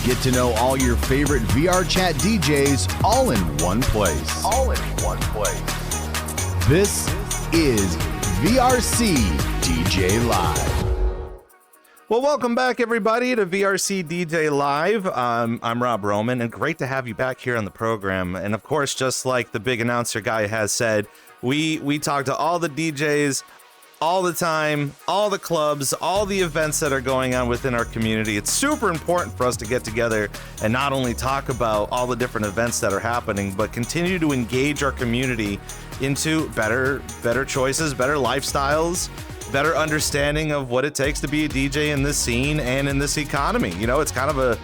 Get to know all your favorite VRChat DJs all in one place. This is VRC DJ Live. Well, welcome back, everybody, to VRC DJ Live. I'm Rob Roman, and great to have you back here on the program. And of course, just like the big announcer guy has said, we talk to all the DJs all the time, all the clubs, all the events that are going on within our community. It's super important for us to get together and not only talk about all the different events that are happening, but continue to engage our community into better choices, better lifestyles, better understanding of what it takes to be a DJ in this scene and in this economy. You know, it's kind of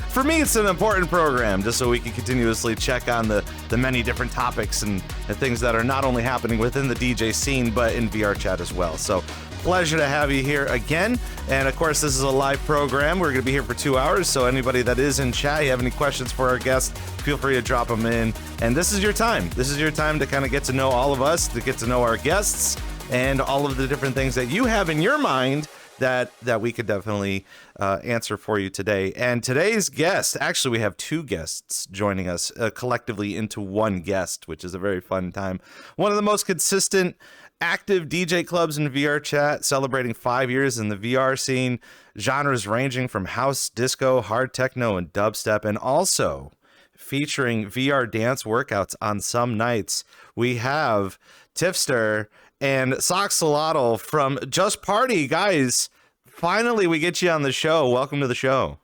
for me, it's an important program just so we can continuously check on the many different topics and things that are not only happening within the DJ scene, but in VRChat as well. So pleasure to have you here again. And of course, this is a live program. We're going to be here for 2 hours. So anybody that is in chat, you have any questions for our guests, feel free to drop them in. And this is your time. This is your time to kind of get to know all of us, to get to know our guests, and all of the different things that you have in your mind that we could definitely answer for you today. And today's guest, actually, we have two guests joining us collectively into one guest, which is a very fun time. One of the most consistent active DJ clubs in VRChat, celebrating 5 years in the VR scene, genres ranging from house, disco, hard techno, and dubstep, and also featuring VR dance workouts on some nights. We have Tiffster and Ssoxaltl from Just Party. Guys, finally we get you on the show. Welcome to the show.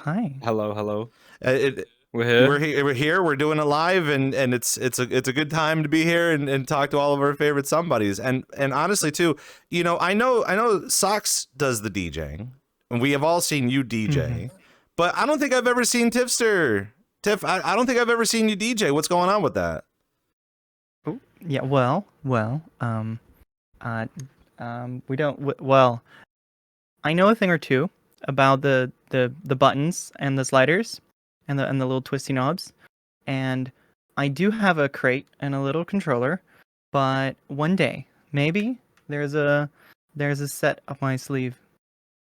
Hi. Hello. We're here. We're doing it live, and it's a good time to be here and talk to all of our favorite somebodies. And honestly, too, you know, I know Sox does the DJing, and we have all seen you DJ, but I don't think I've ever seen Tiffster. Tiff, I don't think I've ever seen you DJ. What's going on with that? Yeah, well, we don't. Well, I know a thing or two about the buttons and the sliders and the little twisty knobs, and I do have a crate and a little controller. But one day, maybe there's a set up my sleeve.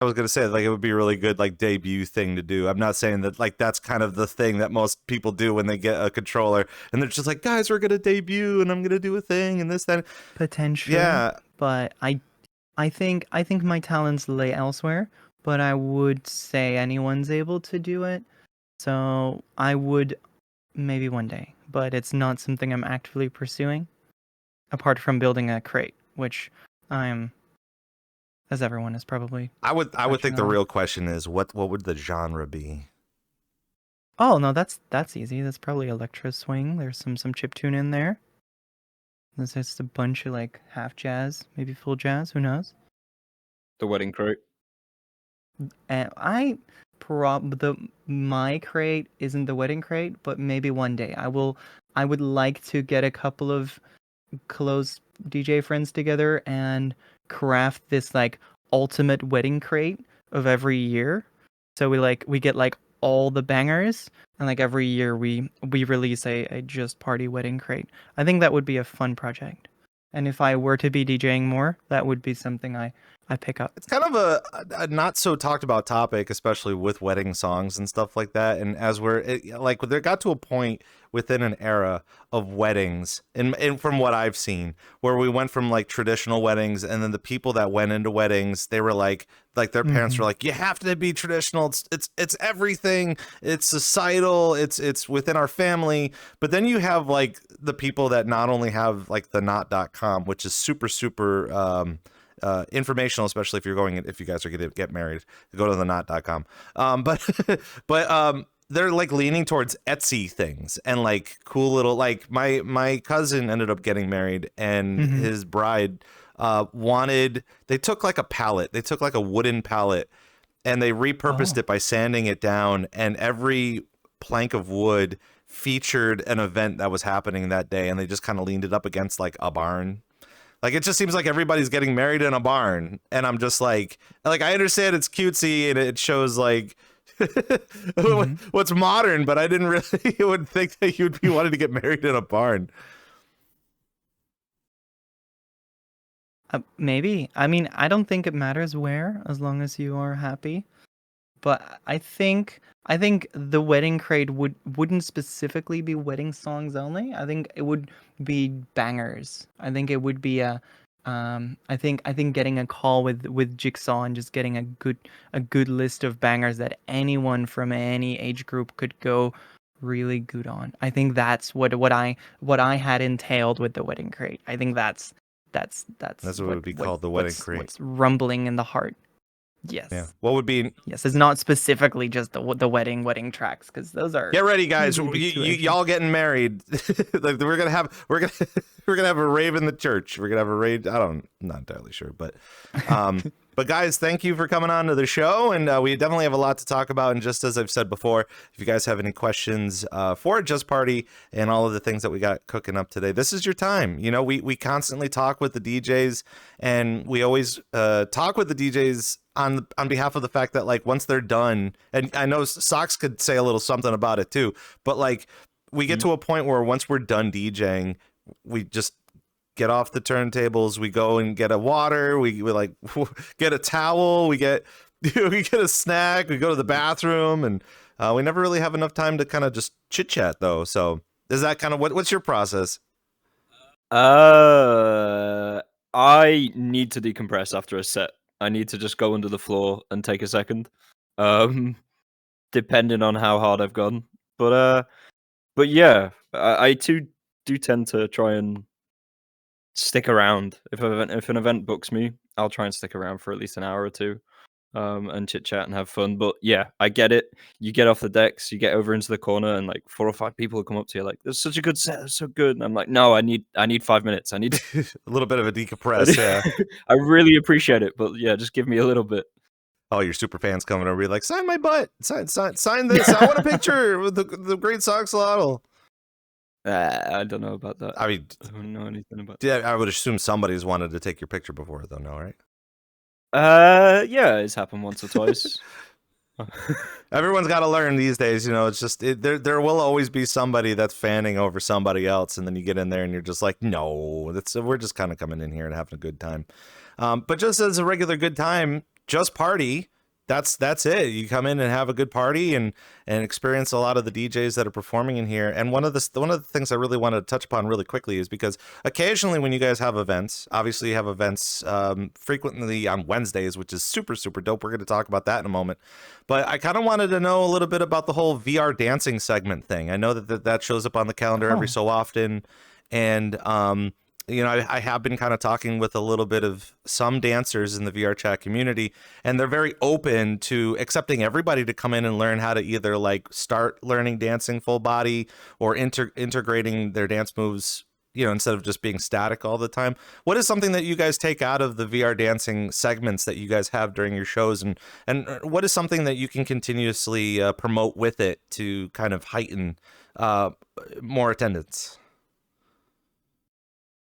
I was gonna say, like, it would be a really good, like, debut thing to do. I'm not saying that, like, that's kind of the thing that most people do when they get a controller, and they're just like, guys, we're gonna debut, and I'm gonna do a thing, and this, that. Potentially. Yeah. But I think my talents lay elsewhere. But I would say anyone's able to do it. So I would maybe one day, but it's not something I'm actively pursuing. Apart from building a crate, which I'm. As everyone is probably. I would think the real question is what would the genre be? Oh no, that's easy. That's probably electro swing. There's some chiptune in there. There's just a bunch of like half jazz, maybe full jazz. Who knows? The wedding crate. And my crate isn't the wedding crate, but maybe one day I would like to get a couple of close DJ friends together and craft this like ultimate wedding crate of every year. So we get like all the bangers, and like every year we release a Just Party wedding crate. I think that would be a fun project. And if I were to be DJing more, that would be something I pick up. It's kind of a not so talked about topic, especially with wedding songs and stuff like that. And as there got to a point within an era of weddings, and from what I've seen, where we went from like traditional weddings, and then the people that went into weddings, they were like their parents were like, you have to be traditional. It's everything. It's societal. It's within our family. But then you have like the people that not only have like the not.com, which is super informational, especially if you guys are going to get married, go to the not.com. But they're like leaning towards Etsy things and like cool little, like my cousin ended up getting married, and his bride they took like a wooden pallet, and they repurposed it by sanding it down, and every plank of wood featured an event that was happening that day, and they just kind of leaned it up against like a barn. Like, it just seems like everybody's getting married in a barn, and I'm just like I understand it's cutesy and it shows like what's modern, but I didn't really would think that you'd be wanting to get married in a barn. Maybe. I mean, I don't think it matters where, as long as you are happy. but I think the wedding crate wouldn't specifically be wedding songs only. I think it would be bangers. I think it would be I think getting a call with Jigsaw and just getting a good list of bangers that anyone from any age group could go really good on. I think that's what I had entailed with the wedding crate. I think that's That's what would be called the wedding crate. what's rumbling in the heart. Yes. Yeah. What would be? Yes, it's not specifically just the wedding tracks, because those are. Get ready, guys. usually a bit too edgy. Y'all getting married. Like we're gonna have a rave in the church. We're gonna have a rave. I'm not entirely sure, but but guys, thank you for coming on to the show, and we definitely have a lot to talk about. And just as I've said before, if you guys have any questions for Just Party and all of the things that we got cooking up today, this is your time. You know, we constantly talk with the DJs, and we always talk with the DJs on behalf of the fact that, like, once they're done, and I know Sox could say a little something about it too, but like we get to a point where once we're done DJing, we just get off the turntables, we go and get a water, we like get a towel, we get a snack, we go to the bathroom, and we never really have enough time to kind of just chit chat though. So is that kind of what's your process? I need to decompress after a set. I need to just go under the floor and take a second, depending on how hard I've gone. But yeah, I too do tend to try and stick around. If an event books me, I'll try and stick around for at least an hour or two, and chit chat and have fun. But yeah, I get it. You get off the decks, you get over into the corner, and like 4 or 5 people will come up to you like, "There's such a good set, it's so good." And I'm like, "No, I need 5 minutes. I need a little bit of a decompress." Yeah, I really appreciate it, but yeah, just give me a little bit. Oh, your super fans coming over, you're like, sign my butt, sign this. I want a picture with the great Ssoxaltl. I don't know about that. I mean, I don't know anything about. Yeah, I would assume somebody's wanted to take your picture before, though. No, right? Yeah, it's happened once or twice. Everyone's got to learn these days. You know, it's just there will always be somebody that's fanning over somebody else, and then you get in there and you're just like, no, we're just kind of coming in here and having a good time. But just as a regular good time, just party. That's it. You come in and have a good party and experience a lot of the DJs that are performing in here. And one of the things I really wanted to touch upon really quickly is because occasionally when you guys have events, obviously you have events frequently on Wednesdays, which is super, super dope. We're going to talk about that in a moment. But I kind of wanted to know a little bit about the whole VR dancing segment thing. I know that shows up on the calendar every so often. And you know, I have been kind of talking with a little bit of some dancers in the VRChat community, and they're very open to accepting everybody to come in and learn how to either like start learning dancing full body or integrating their dance moves, you know, instead of just being static all the time. What is something that you guys take out of the VR dancing segments that you guys have during your shows, and what is something that you can continuously promote with it to kind of heighten more attendance?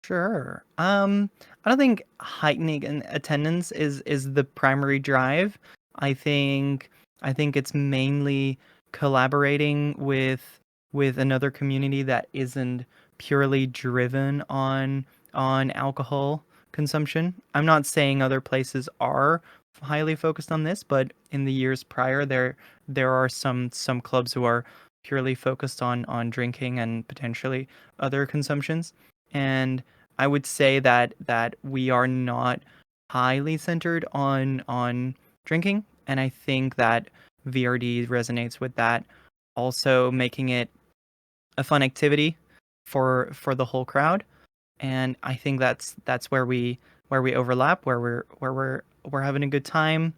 Sure. I don't think heightening attendance is the primary drive. I think it's mainly collaborating with another community that isn't purely driven on alcohol consumption. I'm not saying other places are highly focused on this, but in the years prior, there are some clubs who are purely focused on drinking and potentially other consumptions. And I would say that we are not highly centered on drinking, and I think that VRD resonates with that, also making it a fun activity for the whole crowd. And I think that's where we overlap, where we're having a good time.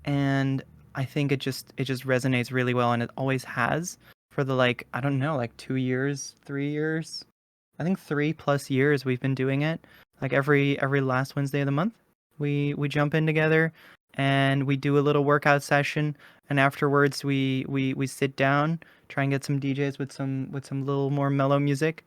And I think it just resonates really well, and it always has for the, like, I don't know, like 2 years, 3 years. I think 3+ years we've been doing it. Like every last Wednesday of the month, we jump in together and we do a little workout session, and afterwards we sit down, try and get some DJs with some little more mellow music,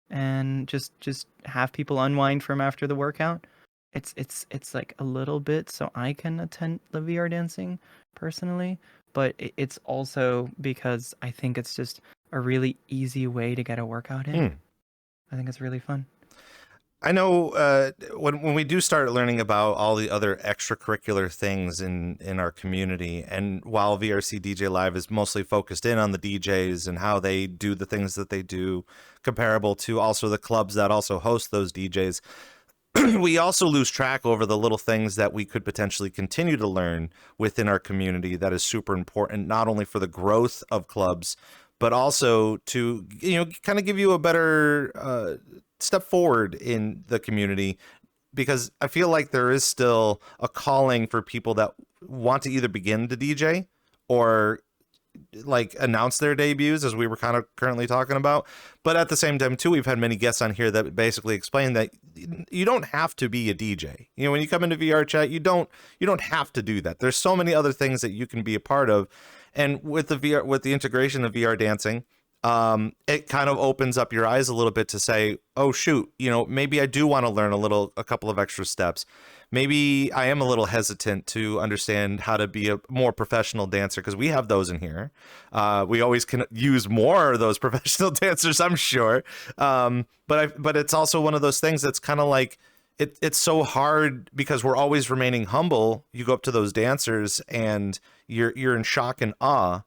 and just have people unwind from after the workout. It's like a little bit so I can attend the VR dancing personally, but it's also because I think it's just a really easy way to get a workout in. I think it's really fun. I know when we do start learning about all the other extracurricular things in our community, and while VRC DJ Live is mostly focused in on the DJs and how they do the things that they do, comparable to also the clubs that also host those DJs, we also lose track over the little things that we could potentially continue to learn within our community that is super important, not only for the growth of clubs, but also to, kind of give you a better step forward in the community, because I feel like there is still a calling for people that want to either begin to DJ or like announce their debuts, as we were kind of currently talking about. But at the same time too, we've had many guests on here that basically explain that you don't have to be a DJ. When you come into VRChat, you don't have to do that. There's so many other things that you can be a part of. And with the integration of VR dancing, it kind of opens up your eyes a little bit to say, oh shoot, maybe I do want to learn a couple of extra steps. Maybe I am a little hesitant to understand how to be a more professional dancer, because we have those in here. We always can use more of those professional dancers, I'm sure. But it's also one of those things that's kind of like, it's so hard because we're always remaining humble. You go up to those dancers and you're in shock and awe.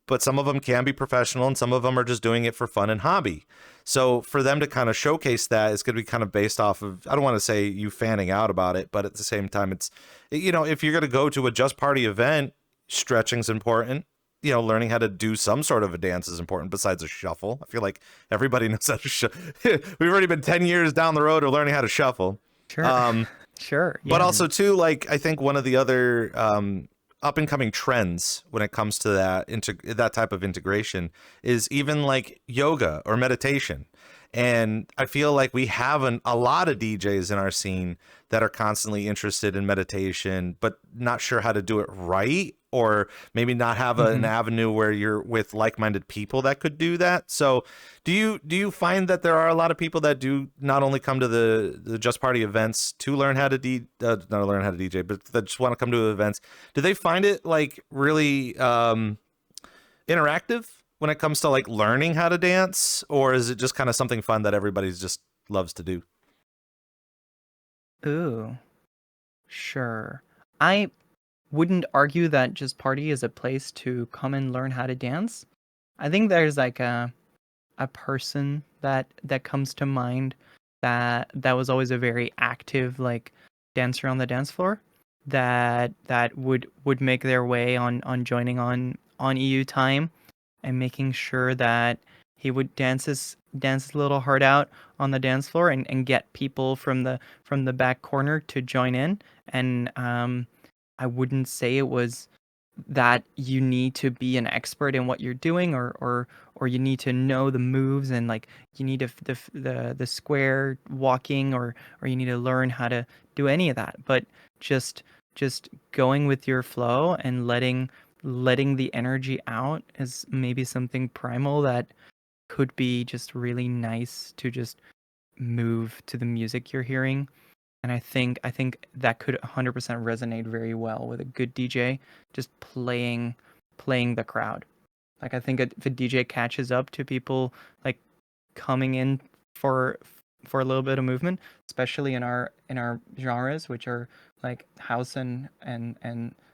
But some of them can be professional and some of them are just doing it for fun and hobby. So for them to kind of showcase that, it's going to be kind of based off of, I don't want to say you fanning out about it, but at the same time, it's, if you're going to go to a Just Party event, stretching's important. Learning how to do some sort of a dance is important besides a shuffle. I feel like everybody knows how to shuffle. We've already been 10 years down the road of learning how to shuffle. Sure. Sure. Yeah. But also too, like, I think one of the other, up and coming trends when it comes to that type of integration is even like yoga or meditation. And I feel like we have a lot of DJs in our scene that are constantly interested in meditation, but not sure how to do it right, or maybe not have an avenue where you're with like-minded people that could do that. So do you find that there are a lot of people that do not only come to the Just Party events to learn how to not learn how to DJ, but that just want to come to events? Do they find it like really interactive when it comes to like learning how to dance, or is it just kind of something fun that everybody just loves to do? Ooh, sure. I wouldn't argue that Just Party is a place to come and learn how to dance. I think there's like a person that comes to mind that was always a very active like dancer on the dance floor that would make their way on joining on EU time and making sure that he would dance his little heart out on the dance floor and get people from the back corner to join in. And I wouldn't say it was that you need to be an expert in what you're doing or you need to know the moves and like you need the square walking or you need to learn how to do any of that, but just going with your flow and letting the energy out is maybe something primal that could be just really nice to just move to the music you're hearing. And I think that could 100% resonate very well with a good DJ just playing the crowd. Like I think if a DJ catches up to people like coming in for a little bit of movement, especially in our genres, which are like house and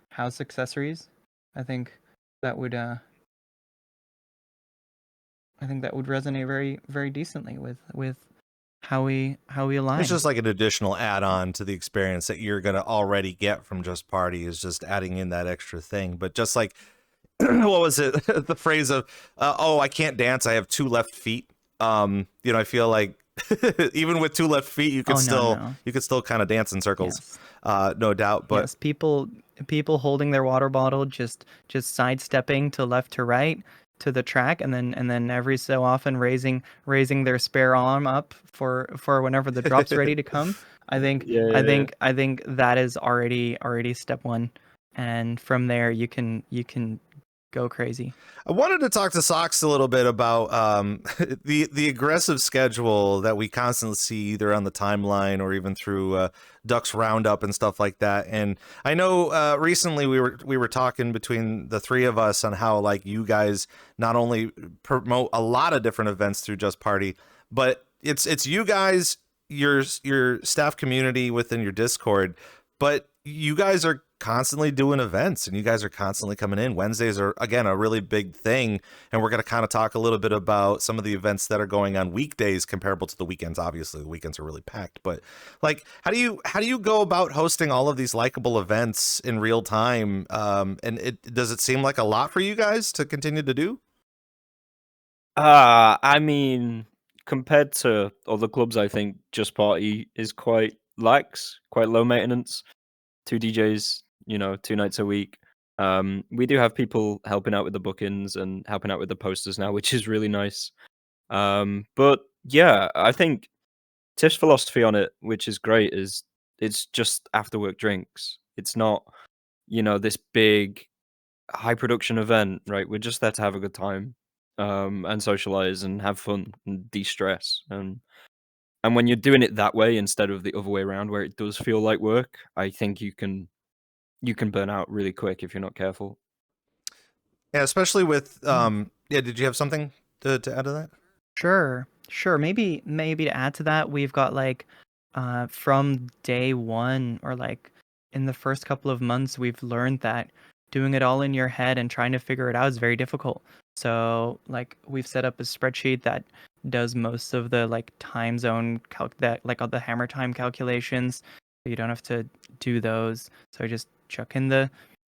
house accessories, I think that would resonate very, very decently with how we align. It's just like an additional add-on to the experience that you're going to already get from Just Party, is just adding in that extra thing. But just like, what was it? The phrase of, I can't dance, I have 2 left feet. I feel like even with 2 left feet, you could still kind of dance in circles. Yes. No doubt. But yes, people holding their water bottle, just sidestepping to left to right to the track, and then every so often raising their spare arm up for whenever the drop's ready to come. I think that is already step one, and from there you can go crazy. I wanted to talk to Sox a little bit about the aggressive schedule that we constantly see either on the timeline or even through Ducks Roundup and stuff like that. And I know recently we were talking between the three of us on how like you guys not only promote a lot of different events through Just Party, but it's you guys your staff community within your Discord, but you guys are constantly doing events and you guys are constantly coming in. Wednesdays are, again, a really big thing. And we're going to kind of talk a little bit about some of the events that are going on weekdays comparable to the weekends. Obviously, the weekends are really packed, but like, how do you go about hosting all of these likable events in real time? And does it seem like a lot for you guys to continue to do? I mean, compared to other clubs, I think Just Party is quite lax, quite low maintenance. 2 DJs, 2 nights a week. We do have people helping out with the bookings and helping out with the posters now, which is really nice. But yeah, I think Tiff's philosophy on it, which is great, is it's just after work drinks. It's not, this big high production event, right? We're just there to have a good time, and socialize and have fun and de-stress. And when you're doing it that way instead of the other way around, where it does feel like work, I think you can burn out really quick if you're not careful. Yeah, especially with yeah. Did you have something to add to that? Sure. Maybe to add to that, we've got like from day one or like in the first couple of months, we've learned that doing it all in your head and trying to figure it out is very difficult. So like we've set up a spreadsheet that does most of the like time zone that like all the hammer time calculations. So you don't have to do those. So just chuck in the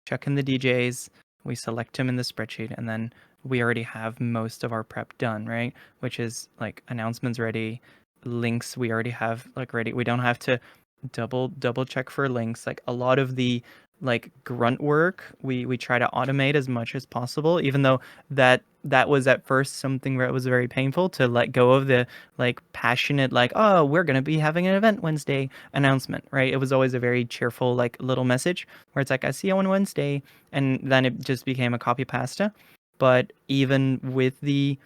DJs, we select them in the spreadsheet, and then we already have most of our prep done, right? Which is like announcements ready, links we already have like ready. We don't have to double check for links. Like a lot of the like grunt work we try to automate as much as possible, even though that was at first something where it was very painful to let go of the like passionate like, oh, we're going to be having an event Wednesday announcement, right? It was always a very cheerful like little message where it's like, I see you on Wednesday, and then it just became a copy pasta. But even with the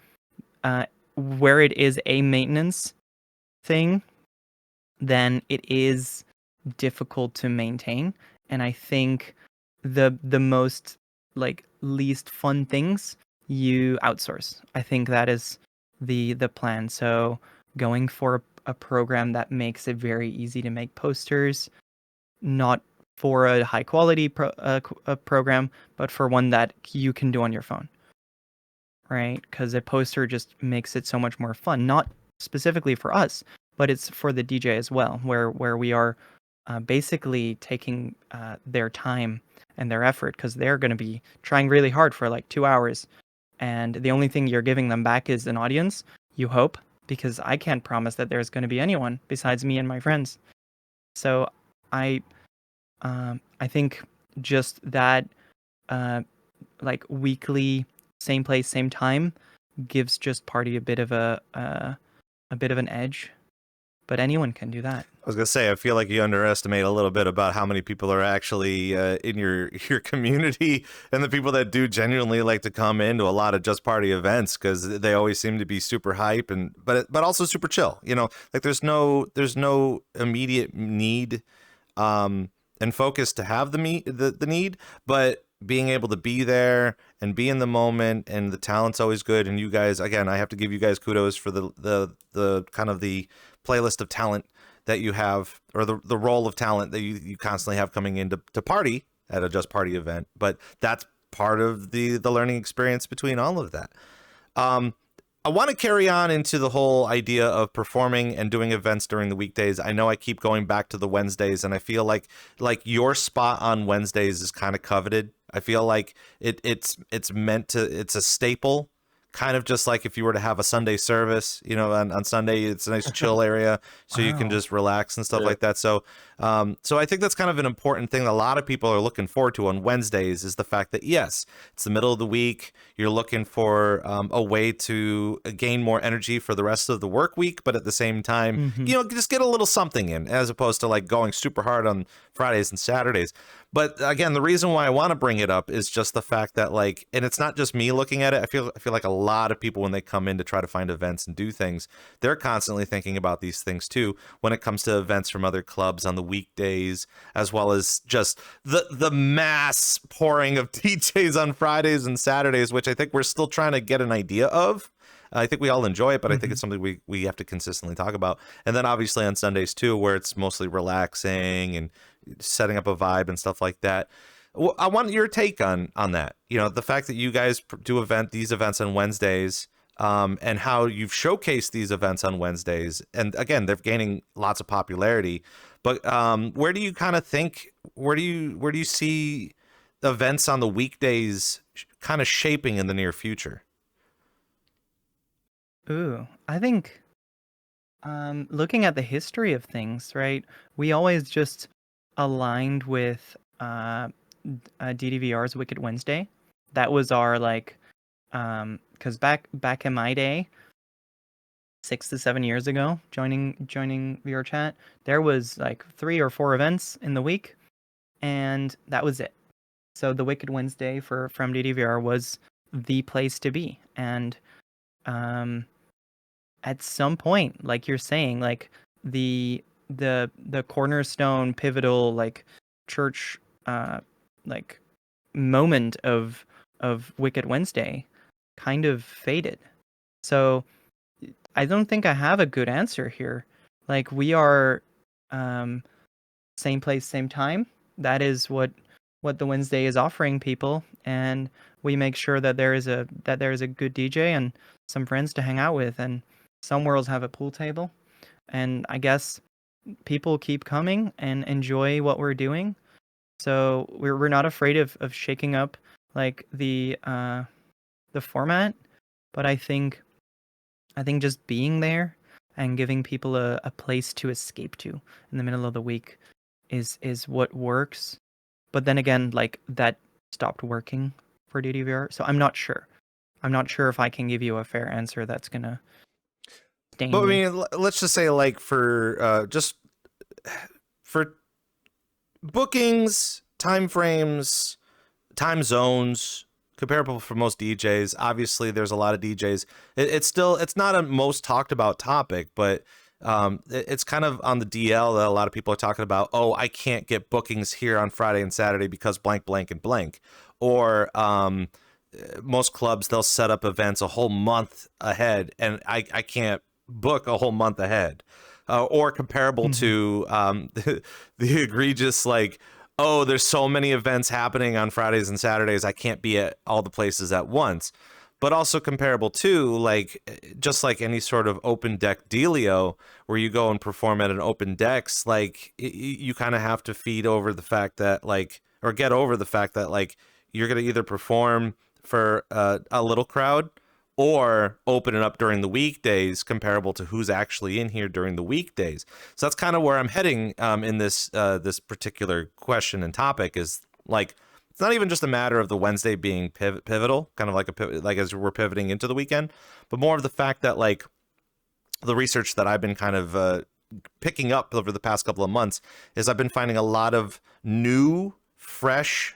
where it is a maintenance thing, then it is difficult to maintain. And I think the most like least fun things you outsource. I think that is the plan. So going for a program that makes it very easy to make posters, not for a high quality program, but for one that you can do on your phone, right? Because a poster just makes it so much more fun, not specifically for us, but it's for the DJ as well, where we are basically taking their time and their effort, because they're going to be trying really hard for like 2 hours, and the only thing you're giving them back is an audience, you hope, because I can't promise that there's going to be anyone besides me and my friends. So I think just that like weekly same place same time gives Just Party a bit of an edge, but anyone can do that. I was gonna say, I feel like you underestimate a little bit about how many people are actually in your community, and the people that do genuinely like to come into a lot of Just Party events, because they always seem to be super hype and but also super chill. Like there's no immediate need and focus to have the need, but being able to be there and be in the moment, and the talent's always good. And you guys, again, I have to give you guys kudos for the kind of the playlist of talent that you have, or the role of talent that you constantly have coming in to party at a Just Party event. But that's part of the learning experience between all of that. I want to carry on into the whole idea of performing and doing events during the weekdays. I know I keep going back to the Wednesdays, and I feel like your spot on Wednesdays is kind of coveted. I feel like it's a staple, kind of just like if you were to have a Sunday service, on Sunday, it's a nice chill area, so you can just relax and stuff like that. So I think that's kind of an important thing that a lot of people are looking forward to on Wednesdays, is the fact that, yes, it's the middle of the week. You're looking for a way to gain more energy for the rest of the work week, but at the same time, just get a little something in, as opposed to like going super hard on Fridays and Saturdays. But again, the reason why I want to bring it up is just the fact that, like, and it's not just me looking at it. I feel like a lot of people, when they come in to try to find events and do things, they're constantly thinking about these things too, when it comes to events from other clubs on the weekdays, as well as just the mass pouring of DJs on Fridays and Saturdays, which I think we're still trying to get an idea of. I think we all enjoy it, but I think Mhm. it's something we have to consistently talk about. And then obviously on Sundays too, where it's mostly relaxing and setting up a vibe and stuff like that. Well, I want your take on that. You know, the fact that you guys do these events on Wednesdays, and how you've showcased these events on Wednesdays. And again, they're gaining lots of popularity. But where do you kind of think? Where do you see events on the weekdays kind of shaping in the near future? Ooh, I think looking at the history of things, right? We always just aligned with DDVR's Wicked Wednesday. That was our like, because back in my day, 6 to 7 years ago, joining VRChat, there was like 3 or 4 events in the week, and that was it. So the Wicked Wednesday from DDVR was the place to be, and um, at some point, like you're saying, like the cornerstone pivotal like church like moment of Wicked Wednesday kind of faded. So I don't think I have a good answer here. Like we are um same place, same time. That is what the Wednesday is offering people, and we make sure that there is a good DJ and some friends to hang out with, and some worlds have a pool table, and I guess people keep coming and enjoy what we're doing. So we're not afraid of shaking up like the format, but I think just being there and giving people a place to escape to in the middle of the week is what works. But then again, like that stopped working for DDVR, so I'm not sure. I'm not sure if I can give you a fair answer that's gonna But stain I you. mean, let's just say like for just for bookings, time frames, time zones comparable for most DJs. Obviously, there's a lot of DJs. It's not a most talked about topic, but it's kind of on the DL that a lot of people are talking about. Oh, I can't get bookings here on Friday and Saturday because blank, blank, and blank. Or most clubs, they'll set up events a whole month ahead, and I can't book a whole month ahead. Or comparable Mhm. to the egregious like, oh, there's so many events happening on Fridays and Saturdays, I can't be at all the places at once. But also comparable to like, just like any sort of open deck dealio where you go and perform at an open decks, like you kind of have to feed over the fact that like, or get over the fact that like you're gonna either perform for a little crowd or open it up during the weekdays comparable to who's actually in here during the weekdays. So that's kind of where I'm heading in this particular question and topic is like, it's not even just a matter of the Wednesday being pivotal, kind of like like as we're pivoting into the weekend, but more of the fact that like the research that I've been kind of picking up over the past couple of months is I've been finding a lot of new, fresh,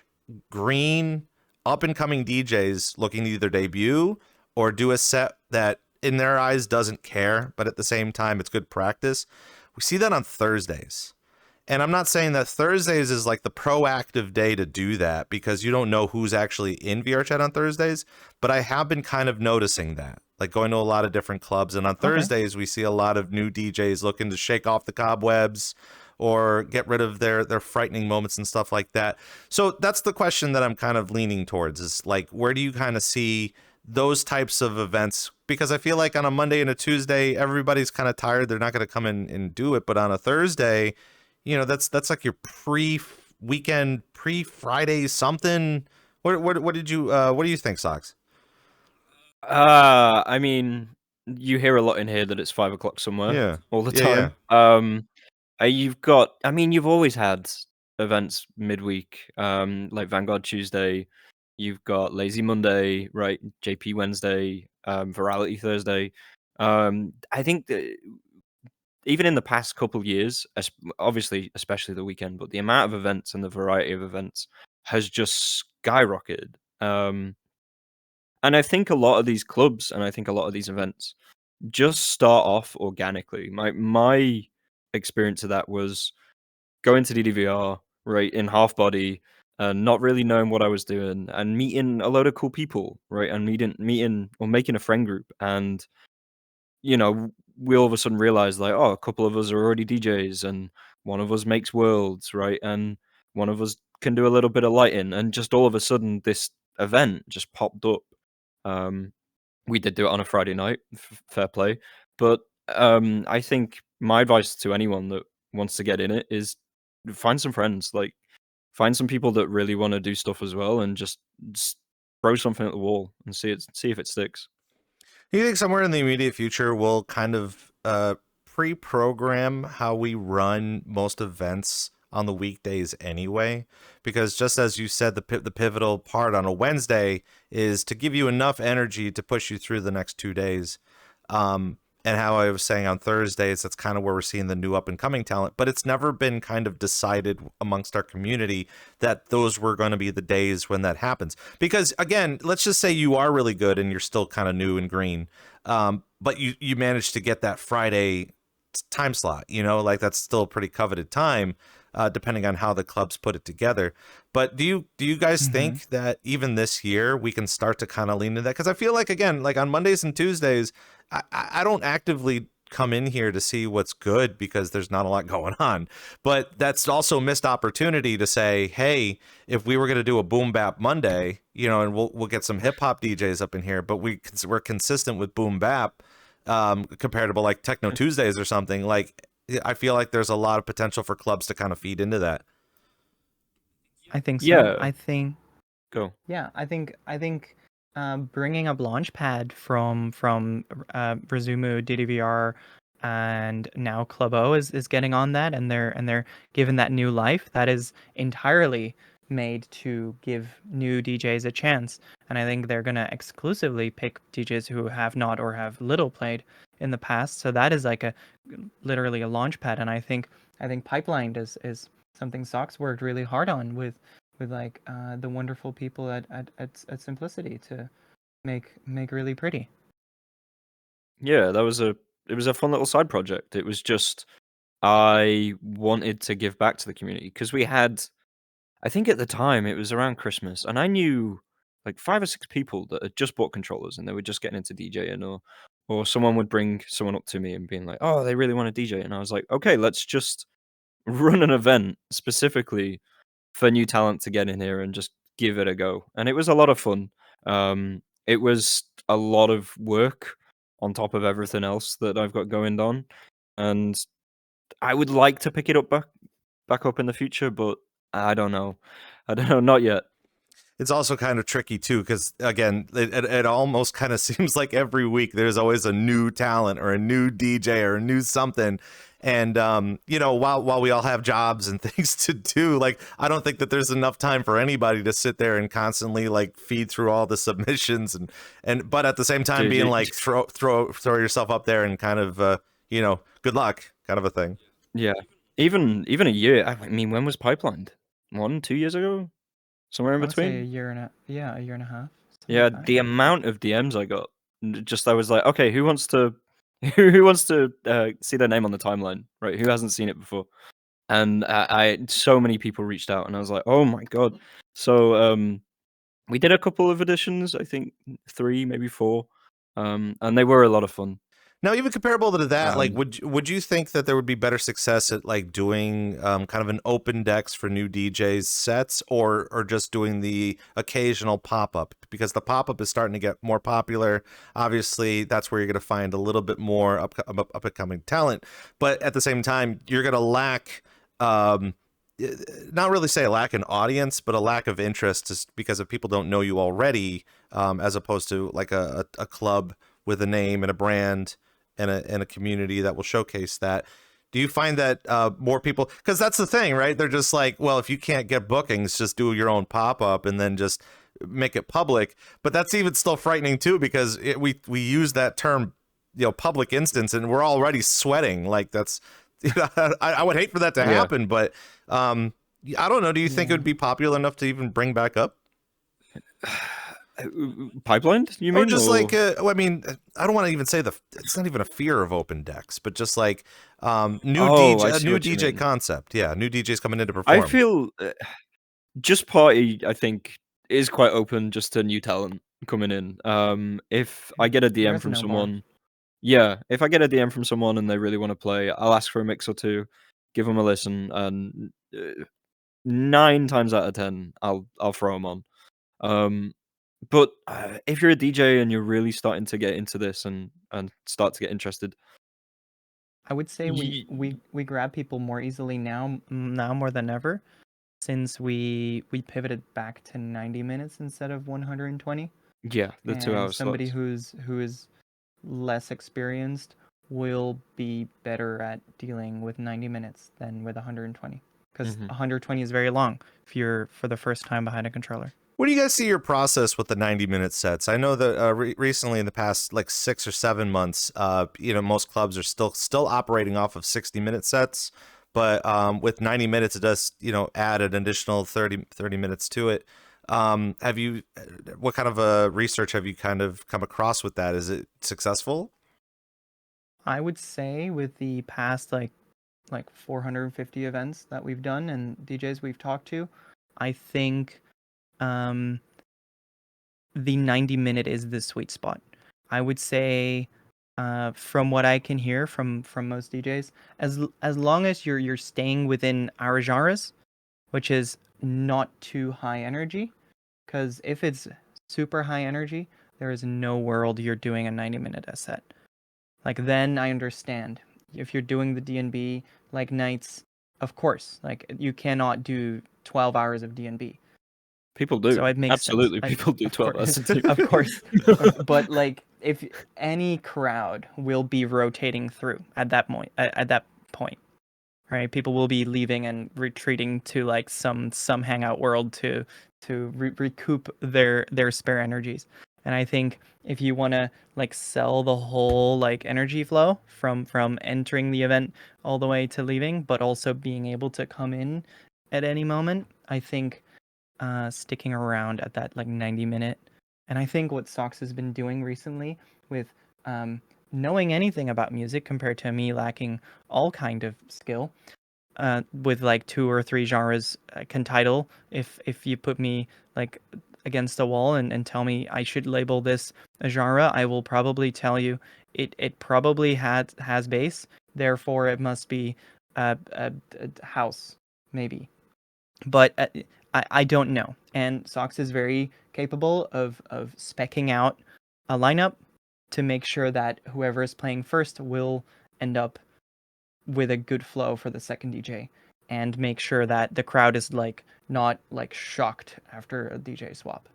green, up and coming DJs looking to either debut or do a set that in their eyes doesn't care, but at the same time it's good practice. We see that on Thursdays. And I'm not saying that Thursdays is like the proactive day to do that because you don't know who's actually in VRChat on Thursdays, but I have been kind of noticing that, like going to a lot of different clubs. And on Okay. Thursdays, we see a lot of new DJs looking to shake off the cobwebs or get rid of their frightening moments and stuff like that. So that's the question that I'm kind of leaning towards is like, where do you kind of see those types of events? Because I feel like on a Monday and a Tuesday, everybody's kind of tired. They're not going to come in and do it. But on a Thursday, you know, that's like your pre-weekend, pre-Friday something. What did you what do you think, Socks? I mean, you hear a lot in here that it's 5 o'clock somewhere Yeah. all the Yeah. time. You've got, I mean, you've always had events midweek, like Vanguard Tuesday. You've got Lazy Monday, right? JP Wednesday, Virality Thursday. I think that even in the past couple years, obviously, especially the weekend, but the amount of events and the variety of events has just skyrocketed. And I think a lot of these clubs and I think a lot of these events just start off organically. My experience of that was going to DDVR, right, in half body. and not really knowing what I was doing, and meeting a load of cool people, right? And meeting or making a friend group, and we all of a sudden realized like, oh, a couple of us are already DJs, and one of us makes worlds, right? And one of us can do a little bit of lighting, and just all of a sudden this event just popped up. We did do it on a Friday night, fair play. But I think my advice to anyone that wants to get in it is find some friends, like find some people that really want to do stuff as well, and just throw something at the wall and see if it sticks. Do you think somewhere in the immediate future we'll kind of pre-program how we run most events on the weekdays anyway? Because just as you said, the pivotal part on a Wednesday is to give you enough energy to push you through the next 2 days. And how I was saying on Thursdays, that's kind of where we're seeing the new up and coming talent, but it's never been kind of decided amongst our community that those were going to be the days when that happens. Because again, let's just say you are really good and you're still kind of new and green. But you managed to get that Friday time slot, like that's still a pretty coveted time, depending on how the clubs put it together. But do you guys think that even this year we can start to kind of lean into that? Because I feel like, again, like on Mondays and Tuesdays, I don't actively come in here to see what's good because there's not a lot going on. But that's also a missed opportunity to say, hey, if we were going to do a boom bap Monday, and we'll get some hip hop DJs up in here, but we're consistent with boom bap, comparable like Techno Tuesdays or something. Like, I feel like there's a lot of potential for clubs to kind of feed into that. I think so. Yeah. I think. Go. Yeah, I think bringing up Launchpad from Resumu, DDVR, and now Club O is getting on that, and they're given that new life that is entirely made to give new DJs a chance. And I think they're gonna exclusively pick DJs who have not or have little played in the past. So that is like literally a launchpad. And I think Pipeline is something Socks worked really hard on with like the wonderful people at Simplicity to make really pretty. Yeah, it was a fun little side project. It was just I wanted to give back to the community because we had, I think at the time it was around Christmas, and I knew like 5 or 6 people that had just bought controllers and they were just getting into DJing, or someone would bring someone up to me and being like, "Oh, they really want to DJ," and I was like, "Okay, let's just run an event specifically for new talent to get in here and just give it a go." And it was a lot of fun. It was a lot of work on top of everything else that I've got going on, and I would like to pick it up back up in the future, but I don't know. Not yet. It's also kind of tricky too, because again, it almost kind of seems like every week there's always a new talent or a new DJ or a new something. And while we all have jobs and things to do, like I don't think that there's enough time for anybody to sit there and constantly like feed through all the submissions but at the same time being like throw yourself up there and kind of good luck kind of a thing. Yeah. Even a year. I mean, when was Pipelined? 1-2 years ago? Somewhere in between? Say a year and a half. Yeah, Like the amount of DMs I got, I was like, okay, who wants to who wants to see their name on the timeline, right? Who hasn't seen it before? And so many people reached out, and I was like, oh my god. So we did a couple of editions, I think 3, maybe 4, and they were a lot of fun. Now, even comparable to that, like, would you think that there would be better success at like doing kind of an open decks for new DJs sets, or just doing the occasional pop up? Because the pop up is starting to get more popular. Obviously, that's where you're going to find a little bit more up and coming talent. But at the same time, you're going to lack, not really say a lack in audience, but a lack of interest, just because if people don't know you already, as opposed to like a club with a name and a brand and a community that will showcase that. Do you find that more people, because that's the thing, right? They're just like, well, if you can't get bookings, just do your own pop-up and then just make it public. But that's even still frightening too, because we use that term, public instance, and we're already sweating. Like that's, I would hate for that to happen, but I don't know. Do you think it would be popular enough to even bring back up? Pipelined, you mean? Or just like, I mean, I don't want to even say it's not even a fear of open decks, but just like new DJ concept. Yeah, new DJs coming in to perform. I feel just party, I think, is quite open just to new talent coming in. If I get a DM There is from no bar. someone, yeah, if I get a DM from someone and they really want to play, I'll ask for a mix or two, give them a listen, and 9 times out of 10, I'll throw them on. But if you're a DJ and you're really starting to get into this and start to get interested, I would say Ye- we grab people more easily now more than ever, since we pivoted back to 90 minutes instead of 120. yeah, the 2 hour And somebody slots. who is less experienced will be better at dealing with 90 minutes than with 120, because Mhm. 120 is very long if you're for the first time behind a controller. What do you guys see your process with the 90-minute sets? I know that recently, in the past like 6 or 7 months, most clubs are still operating off of 60-minute sets, but with 90 minutes, it does add an additional 30 minutes to it. What kind of research have you kind of come across with that? Is it successful? I would say with the past like 450 events that we've done and DJs we've talked to, I think the 90-minute is the sweet spot. I would say, from what I can hear from most DJs, as long as you're staying within our genres, which is not too high energy, because if it's super high energy, there is no world you're doing a 90-minute set. Like, then I understand. If you're doing the DNB like nights, of course, like you cannot do 12 hours of DNB. People do. So it makes Absolutely, sense. people do Of 12 course, hours a day. of course. But like, if any crowd will be rotating through at that point, right? People will be leaving and retreating to like some hangout world to recoup their spare energies. And I think if you want to like sell the whole like energy flow from entering the event all the way to leaving, but also being able to come in at any moment, I think sticking around at that like 90-minute. And I think what Sox has been doing recently with knowing anything about music compared to me lacking all kind of skill, with like 2 or 3 genres can title. If you put me like against the wall and tell me I should label this a genre, I will probably tell you it probably has bass, therefore it must be a house, maybe. But I don't know. And Sox is very capable of speccing out a lineup to make sure that whoever is playing first will end up with a good flow for the second DJ, and make sure that the crowd is like not like shocked after a DJ swap.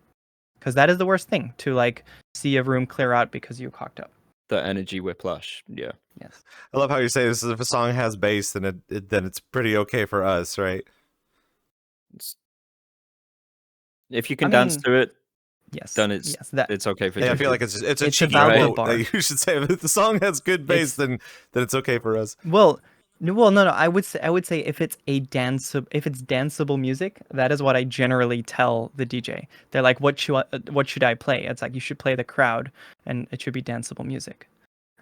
Because that is the worst thing, to like see a room clear out because you cocked up. The energy whiplash, yeah. Yes. I love how you say this. If a song has bass, then then it's pretty okay for us, right? If you can I dance mean, to it, yes, then yes, that it's okay for Yeah, I feel DJs. like it's a It's cheeky about the quote bar. that you should say. If the song has good bass, then it's okay for us. Well, no. I would say if it's danceable music, that is what I generally tell the DJ. They're like, what should I play? It's like, you should play the crowd, and it should be danceable music,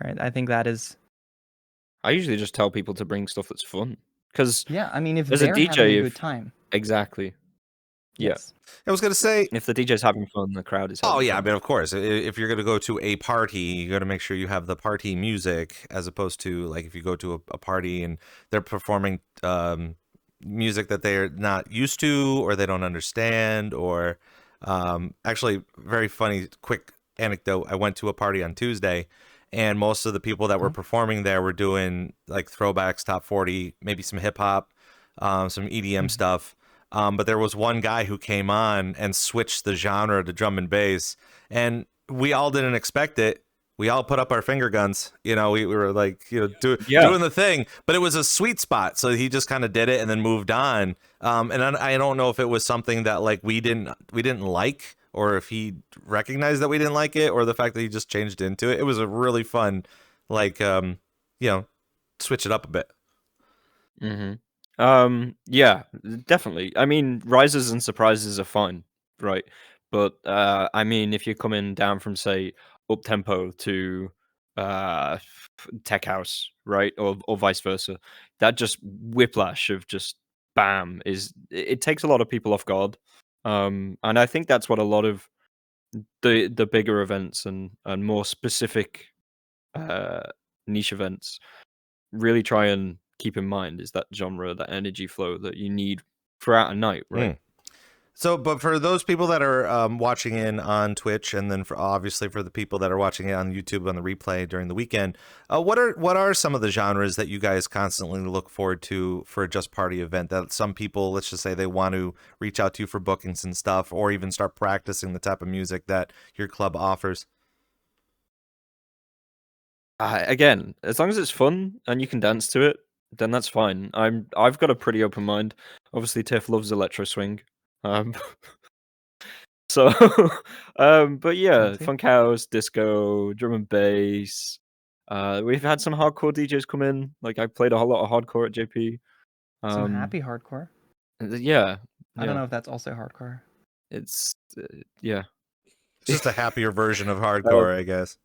right? I think that is. I usually just tell people to bring stuff that's fun. Because Yeah, I mean, if as a they're having DJ, a good time. exactly. Yeah. Yes. I was gonna say, If the DJ's having fun, the crowd is having oh fun. yeah, I mean, of course, if you're gonna go to a party, you got to make sure you have the party music, as opposed to like if you go to a party and they're performing music that they're not used to or they don't understand, or actually, very funny quick anecdote. I went to a party on Tuesday, and most of the people that were performing there were doing like throwbacks, top 40, maybe some hip hop, some EDM stuff. But there was one guy who came on and switched the genre to drum and bass, and we all didn't expect it. We all put up our finger guns. We were like, doing the thing, but it was a sweet spot. So he just kind of did it and then moved on. And I don't know if it was something that like we didn't like, or if he recognized that we didn't like it, or the fact that he just changed into it. It was a really fun, like, switch it up a bit. Mm-hmm. Yeah, definitely. I mean, rises and surprises are fine, right? But I mean, if you're coming down from say up tempo to tech house, right, or vice versa, that just whiplash of just bam, it takes a lot of people off guard. And I think that's what a lot of the bigger events and more specific niche events really try and keep in mind, is that genre, that energy flow that you need throughout a night, right? So, but for those people that are watching in on Twitch, and then obviously for the people that are watching it on YouTube on the replay during the weekend, what are some of the genres that you guys constantly look forward to for a Just Party event that some people, let's just say, they want to reach out to you for bookings and stuff, or even start practicing the type of music that your club offers? Again, as long as it's fun and you can dance to it, then that's fine. I've got a pretty open mind. Obviously, Tiff loves electro swing. Um, so, but yeah, Guilty. funk house, disco, drum and bass. We've had some hardcore DJs come in. Like I played a whole lot of hardcore at JP. Some happy hardcore. Yeah, I don't know if that's also hardcore. it's yeah. It's just a happier version of Uh, hardcore, I guess.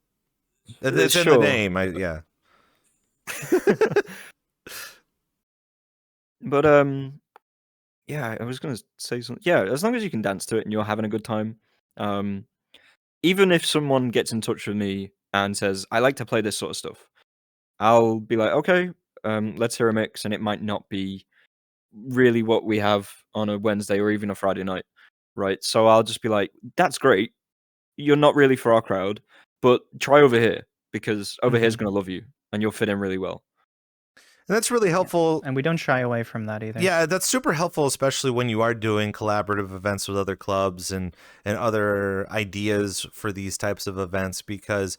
It's in the sure. name, yeah. But yeah, I was gonna say something. Yeah, as long as you can dance to it and you're having a good time. Even if someone gets in touch with me and says, I like to play this sort of stuff, I'll be like, okay, let's hear a mix, and it might not be really what we have on a Wednesday or even a Friday night, right? So I'll just be like, that's great. You're not really for our crowd, but try over here, because over here's gonna love you and you'll fit in really well. And that's really helpful. And we don't shy away from that either. Yeah, that's super helpful, especially when you are doing collaborative events with other clubs and other ideas for these types of events, because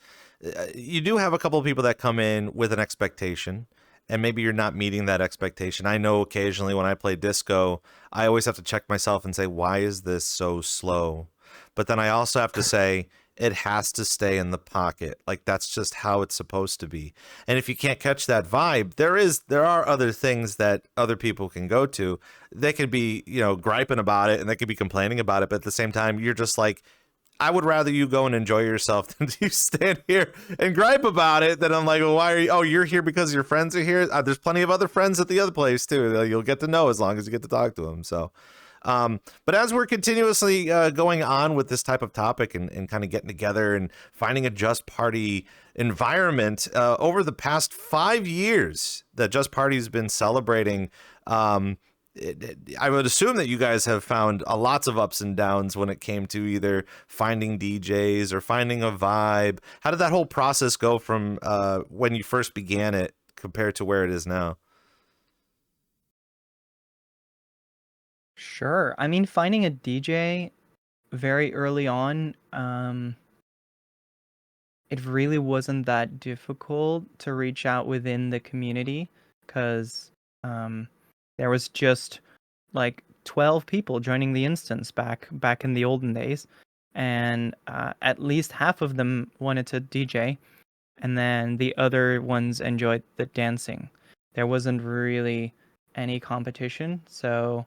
you do have a couple of people that come in with an expectation, and maybe you're not meeting that expectation. I know occasionally when I play disco, I always have to check myself and say, why is this so slow? But then I also have to say, it has to stay in the pocket. Like, that's just how it's supposed to be. And if you can't catch that vibe, there are other things that other people can go to. They could be, griping about it, and they could be complaining about it, but at the same time, you're just like, I would rather you go and enjoy yourself than you stand here and gripe about it. Then I'm like, well, why are you? Oh, you're here because your friends are here. There's plenty of other friends at the other place too, that you'll get to know as long as you get to talk to them. So, but as we're continuously going on with this type of topic and kind of getting together and finding a Just Party environment, over the past 5 years that Just Party's been celebrating, I would assume that you guys have found lots of ups and downs when it came to either finding DJs or finding a vibe. How did that whole process go from when you first began it compared to where it is now? Sure. I mean, finding a DJ very early on, it really wasn't that difficult to reach out within the community, because there was just like 12 people joining the instance back in the olden days, and at least half of them wanted to DJ, and then the other ones enjoyed the dancing. There wasn't really any competition, so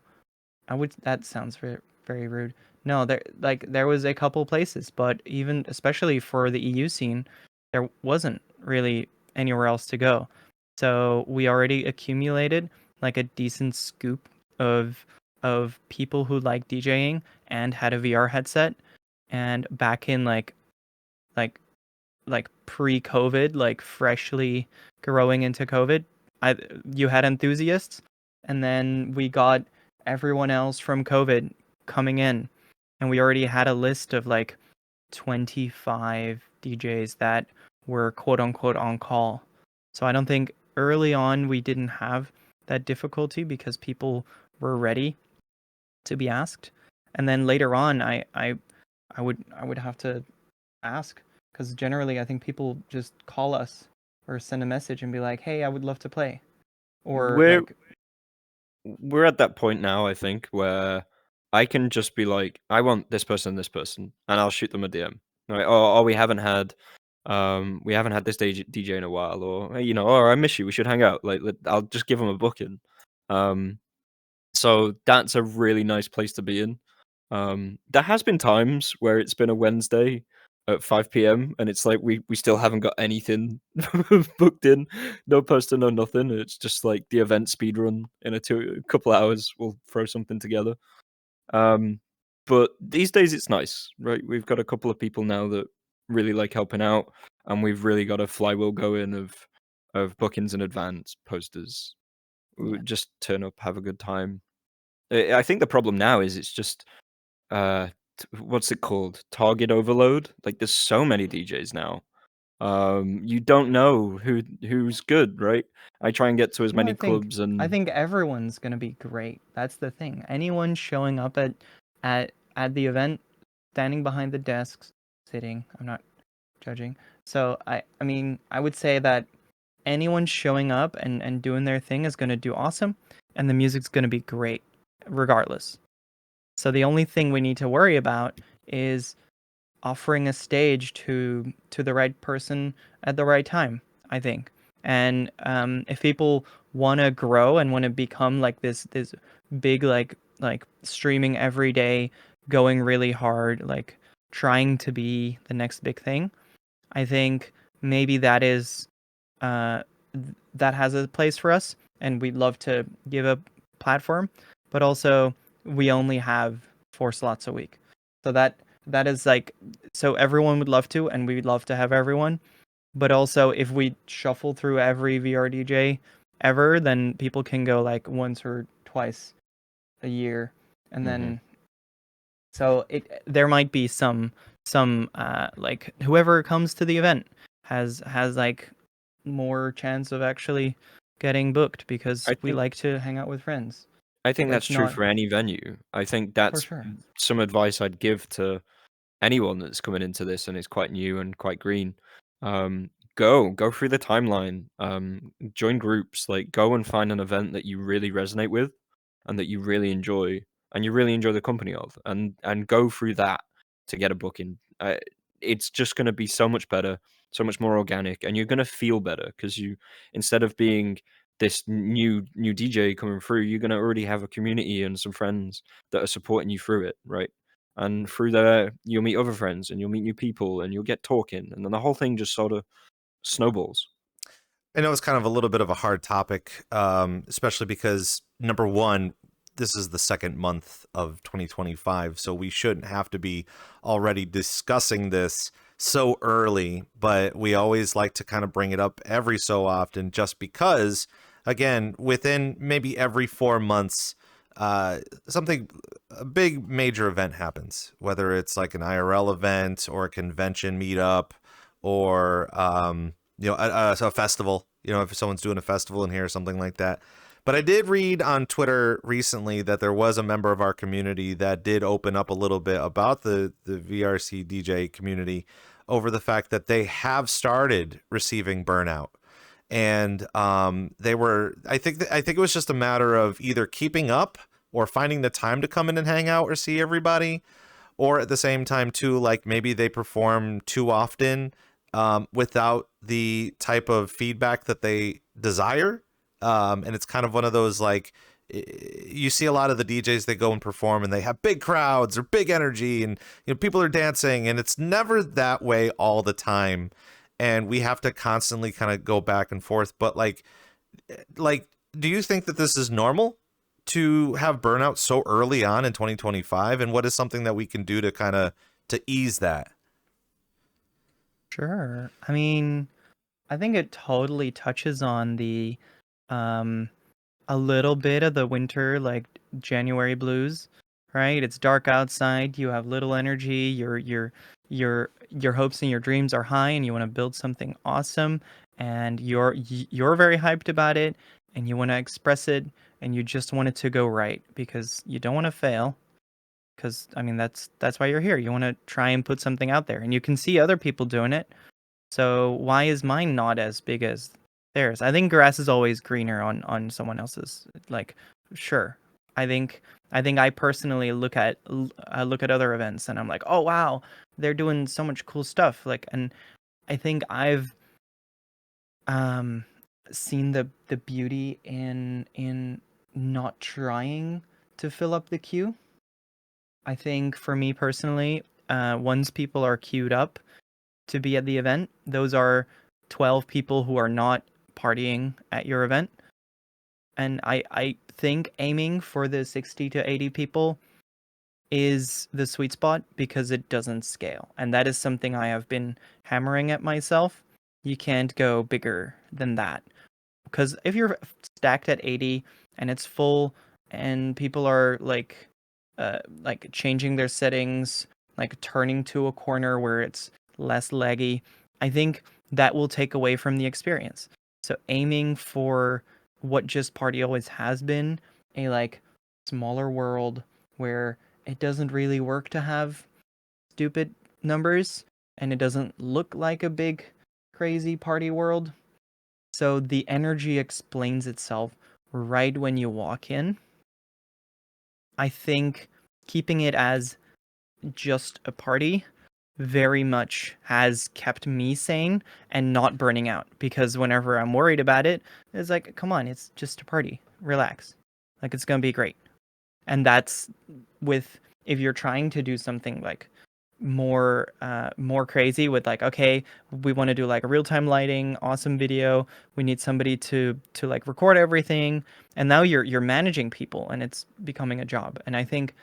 that sounds very, very rude. No, there was a couple places, but even especially for the EU scene, there wasn't really anywhere else to go. So we already accumulated like a decent scoop of people who like DJing and had a VR headset. And back in like pre-COVID, like freshly growing into COVID, you had enthusiasts, and then we got everyone else from COVID coming in, and we already had a list of like 25 DJs that were quote unquote on call. So I don't think early on we didn't have that difficulty because people were ready to be asked. And then later on, I would have to ask, because generally I think people just call us or send a message and be like, "Hey, I would love to play," or we're at that point now, I think, where I can just be like, I want this person and this person, and I'll shoot them a DM. Right? Or we haven't had this DJ in a while, or hey, or I miss you, we should hang out. Like, I'll just give them a booking. So that's a really nice place to be in. There has been times where it's been a Wednesday at 5 p.m. and it's like we still haven't got anything booked in, no poster, no nothing. It's just like the event speed run in a couple hours. We'll throw something together. But these days it's nice, right? We've got a couple of people now that really like helping out, and we've really got a flywheel going of bookings in advance, posters. We Yeah. would just turn up, have a good time. I think the problem now is it's just what's it called? Target overload. Like there's so many DJs now. You don't know who's good, right? I try and get to as No, many clubs I and think everyone's gonna be great. That's the thing. Anyone showing up at the event, standing behind the desks, sitting. I'm not judging. So I mean, I would say that anyone showing up and doing their thing is gonna do awesome, and the music's gonna be great, regardless. So the only thing we need to worry about is offering a stage to the right person at the right time, I think. And if people want to grow and want to become like this big like streaming every day, going really hard, like trying to be the next big thing, I think maybe that is that has a place for us, and we'd love to give a platform. But also, we only have 4 slots a week, so that is like, so everyone would love to, and we'd love to have everyone. But also, if we shuffle through every VR DJ ever, then people can go like once or twice a year, and Mhm. then so there might be some like whoever comes to the event has like more chance of actually getting booked because I we think like to hang out with friends. I think that's It's true not for any venue. I think for that's sure. some advice I'd give to anyone that's coming into this and is quite new and quite green. Go through the timeline. Join groups. Like go and find an event that you really resonate with, and that you really enjoy, and you really enjoy the company of, and go through that to get a booking. It's just going to be so much better, so much more organic, and you're going to feel better because you, instead of being this new DJ coming through, you're going to already have a community and some friends that are supporting you through it, right? And through there, you'll meet other friends and you'll meet new people and you'll get talking, and then the whole thing just sort of snowballs. I know it's kind of a little bit of a hard topic, especially because number one, this is the second month of 2025, so we shouldn't have to be already discussing this so early, but we always like to kind of bring it up every so often just because, again, within maybe every 4 months, something, a big major event happens, whether it's like an IRL event or a convention meetup or, so a festival, if someone's doing a festival in here or something like that. But I did read on Twitter recently that there was a member of our community that did open up a little bit about the VRC DJ community over the fact that they have started receiving Burnout. And they were, I think it was just a matter of either keeping up or finding the time to come in and hang out or see everybody, or at the same time too, like maybe they perform too often without the type of feedback that they desire. And it's kind of one of those, like, you see a lot of the DJs that go and perform and they have big crowds or big energy and people are dancing, and it's never that way all the time. And we have to constantly kind of go back and forth. But like, do you think that this is normal to have burnout so early on in 2025? And what is something that we can do to kind of to ease that? Sure. I mean, I think it totally touches on the um a little bit of the winter, like January blues, right? It's dark outside, you have little energy, your hopes and your dreams are high, and you want to build something awesome, and you're very hyped about it, and you want to express it, and you just want it to go right because you don't want to fail. Because I mean, that's why you're here. You want to try and put something out there, and you can see other people doing it. So why is mine not as big as theirs? I think grass is always greener on someone else's. Like, sure. I think I personally look at other events and I'm like, oh wow, they're doing so much cool stuff. Like, and I think I've um seen the beauty in not trying to fill up the queue. I think for me personally, once people are queued up to be at the event, those are 12 people who are not partying at your event. And I think aiming for the 60 to 80 people is the sweet spot because it doesn't scale. And that is something I have been hammering at myself. You can't go bigger than that. Because if you're stacked at 80 and it's full and people are like changing their settings, like turning to a corner where it's less laggy, I think that will take away from the experience. So aiming for what Just Party always has been, a like smaller world where it doesn't really work to have stupid numbers and it doesn't look like a big crazy party world. So the energy explains itself right when you walk in. I think keeping it as just a party very much has kept me sane and not burning out, because whenever I'm worried about it, it's like, come on, it's just a party. Relax. Like, it's going to be great. And that's with, if you're trying to do something like more crazy with like, okay, we want to do like a real-time lighting, awesome video, we need somebody to like record everything, and now you're managing people and it's becoming a job. And I think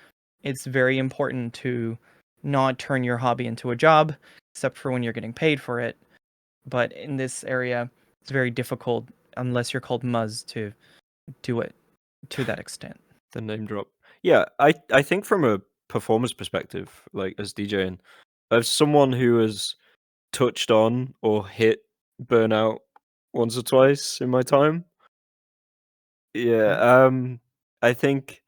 it's very important to not turn your hobby into a job, except for when you're getting paid for it. But in this area, it's very difficult unless you're called Muzz to do it to that extent. The name drop. Yeah, I think from a performance perspective, like as DJing, as someone who has touched on or hit burnout once or twice in my time, yeah, I think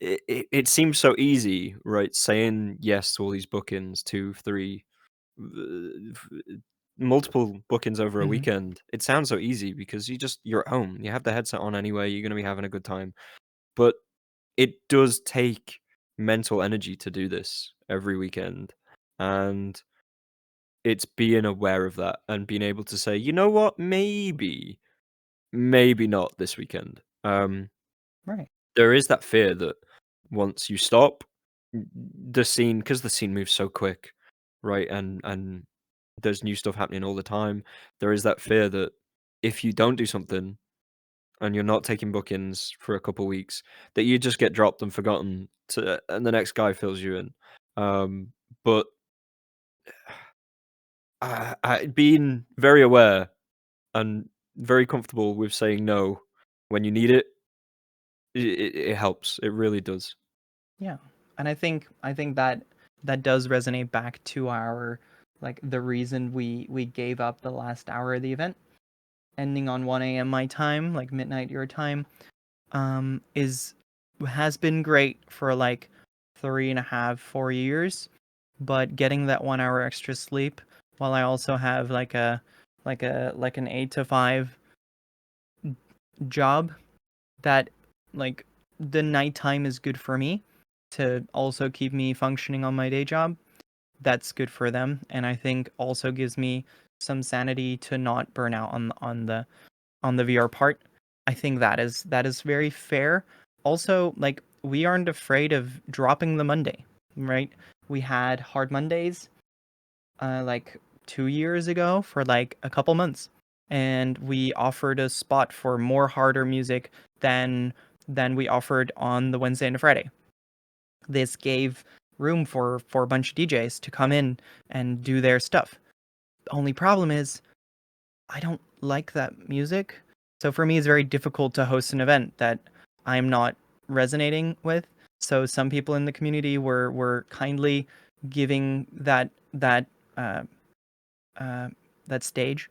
it seems so easy, right? Saying yes to all these bookings, 2, 3, multiple bookings over a Mhm. weekend. It sounds so easy because you're at home, you have the headset on anyway, you're gonna be having a good time. But it does take mental energy to do this every weekend, and it's being aware of that and being able to say, you know what, maybe not this weekend. Right. There is that fear that once you stop, the scene, because the scene moves so quick, right, and there's new stuff happening all the time. There is that fear that if you don't do something and you're not taking bookings for a couple weeks, that you just get dropped and forgotten, and the next guy fills you in. But being very aware and very comfortable with saying no when you need it, it helps. It really does. Yeah. And I think that that does resonate back to our, like, the reason we gave up the last hour of the event, ending on 1 a.m. my time, like midnight your time, is has been great for like 3.5, 4 years. But getting that 1 hour extra sleep while I also have like an 8 to 5 job, that, like, the nighttime is good for me to also keep me functioning on my day job. That's good for them, and I think also gives me some sanity to not burn out on the VR part. I think that is very fair. Also, like, we aren't afraid of dropping the Monday, right? We had hard Mondays like 2 years ago for like a couple months, and we offered a spot for more harder music than we offered on the Wednesday and the Friday. This gave room for a bunch of DJs to come in and do their stuff. The only problem is I don't like that music. So for me, it's very difficult to host an event that I'm not resonating with. So some people in the community were kindly giving uh, uh, that stage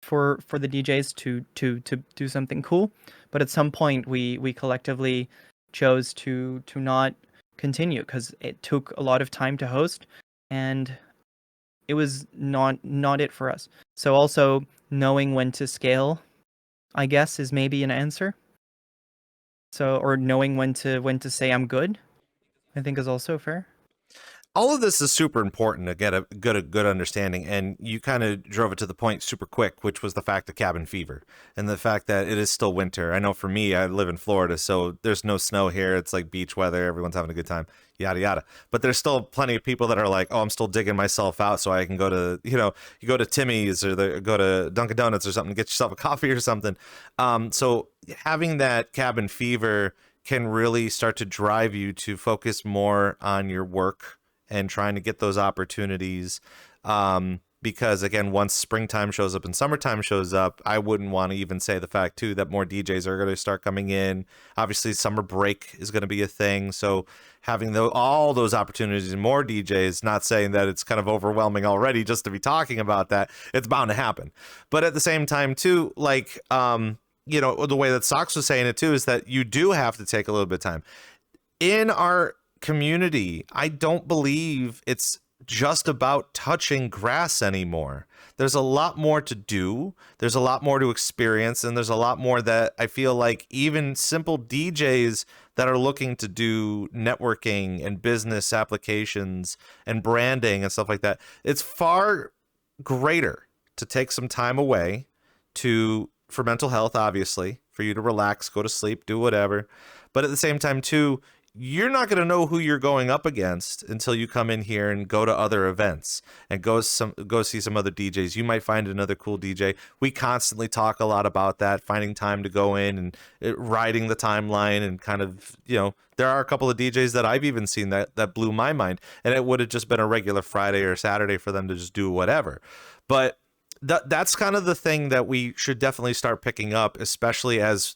for the DJs to do something cool. But at some point, we collectively chose to not continue because it took a lot of time to host, and it was not it for us. So also knowing when to scale, I guess, is maybe an answer. So, or knowing when to say I'm good, I think is also fair. all of this is super important to get a good understanding, and you kind of drove it to the point super quick, which was the fact of cabin fever and the fact that it is still winter. I know for me, I live in Florida, so there's no snow here. It's like beach weather. Everyone's having a good time, yada, yada. But there's still plenty of people that are like, oh, I'm still digging myself out so I can go to, you go to Timmy's or go to Dunkin' Donuts or something, get yourself a coffee or something. So having that cabin fever can really start to drive you to focus more on your work and trying to get those opportunities. Because again, once springtime shows up and summertime shows up, I wouldn't want to even say the fact too that more DJs are going to start coming in. Obviously, summer break is going to be a thing. So having all those opportunities and more DJs, not saying that it's kind of overwhelming already just to be talking about that, it's bound to happen. But at the same time too, like, the way that Sox was saying it too, is that you do have to take a little bit of time. In our community, I don't believe it's just about touching grass anymore. There's a lot more to do. There's a lot more to experience. And there's a lot more that I feel like even simple DJs that are looking to do networking and business applications and branding and stuff like that, it's far greater to take some time away for mental health, obviously, for you to relax, go to sleep, do whatever. But at the same time, too, you're not going to know who you're going up against until you come in here and go to other events and go see some other DJs. You might find another cool DJ. We constantly talk a lot about that, finding time to go in and riding the timeline and kind of, there are a couple of DJs that I've even seen that blew my mind, and it would have just been a regular Friday or Saturday for them to just do whatever. But that's kind of the thing that we should definitely start picking up, especially as,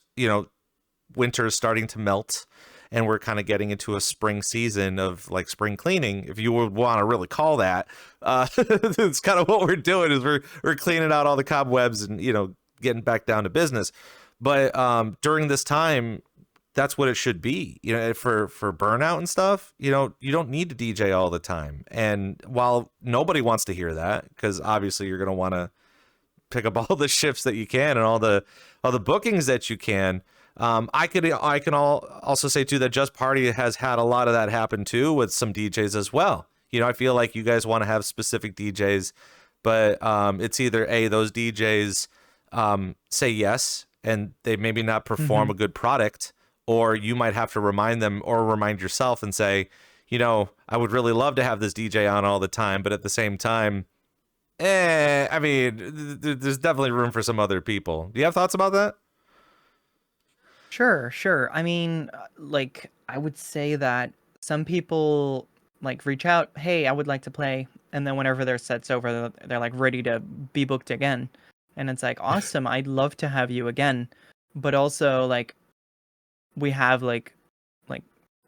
winter is starting to melt. And we're kind of getting into a spring season of like spring cleaning, if you would want to really call that. It's kind of what we're doing is we're cleaning out all the cobwebs and, getting back down to business. But during this time, that's what it should be, for burnout and stuff. You don't need to DJ all the time. And while nobody wants to hear that, because obviously you're going to want to pick up all the shifts that you can and all the bookings that you can. I can also say too that Just Party has had a lot of that happen too with some DJs as well. I feel like you guys want to have specific DJs, but it's either those DJs say yes and they maybe not perform a good product, or you might have to remind them or remind yourself and say, I would really love to have this DJ on all the time, but at the same time, I mean, there's definitely room for some other people. Do you have thoughts about that? Sure. I mean, I would say that some people reach out, hey, I would like to play, and then whenever their set's over, they're like ready to be booked again, and it's like, awesome, I'd love to have you again, but also we have like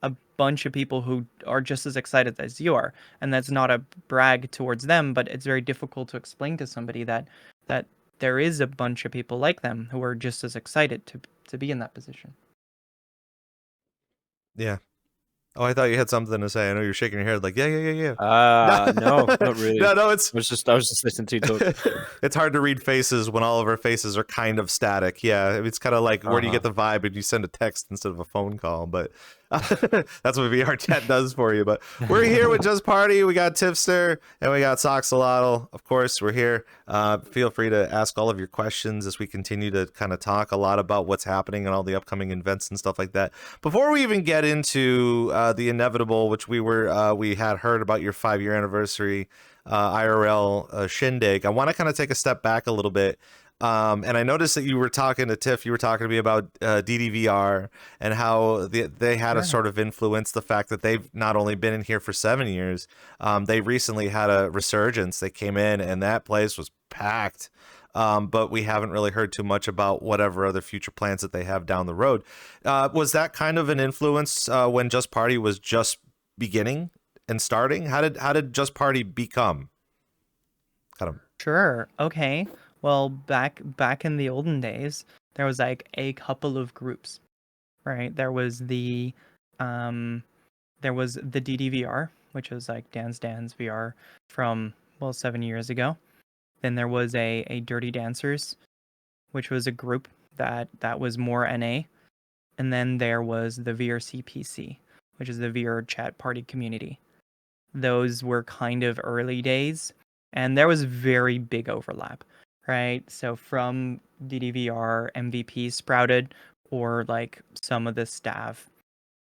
a bunch of people who are just as excited as you are, and that's not a brag towards them, but it's very difficult to explain to somebody that there is a bunch of people like them who are just as excited to be in that position. Yeah. Oh, I thought you had something to say. I know you're shaking your head like, yeah. No, not really. No, I was just listening to you talk. It's hard to read faces when all of our faces are kind of static. Yeah, it's kind of like where do you get the vibe and you send a text instead of a phone call, but that's what VRChat does for you. But we're here with Just Party. We got Tiffster and we got Ssoxaltl. Of course, we're here. Feel free to ask all of your questions as we continue to kind of talk a lot about what's happening and all the upcoming events and stuff like that. Before we even get into the inevitable, which we had heard about your 5-year anniversary IRL shindig, I want to kind of take a step back a little bit. And I noticed that you were talking to Tiff, you were talking to me about DDVR and how they had a sort of influence, the fact that they've not only been in here for 7 years, they recently had a resurgence. They came in and that place was packed. But we haven't really heard too much about whatever other future plans that they have down the road. Was that kind of an influence when Just Party was just beginning and starting? How did Just Party become? Sure. Okay. Well, back in the olden days, there was a couple of groups, right? There was the DDVR, which was Dance Dance VR from 7 years ago. Then there was a Dirty Dancers, which was a group that was more NA, and then there was the VRCPC, which is the VRChat party community. those were kind of early days, and there was very big overlap, right? So from DDVR, MVP sprouted, or like some of the staff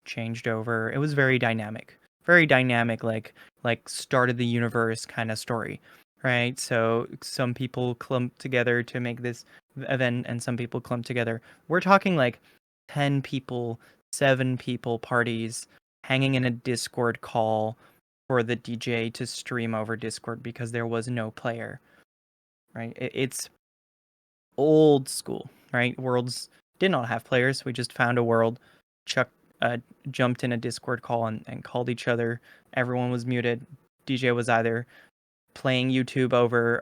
changed over. It was very dynamic, like start of the universe kind of story, right? So some people clumped together to make this event, and some people clumped together. We're talking like 10 people, 7 people parties hanging in a Discord call for the DJ to stream over Discord because there was no player, right? It's old school, right? Worlds did not have players. We just found a world, Chuck jumped in a Discord call and called each other. Everyone was muted. DJ was either playing YouTube over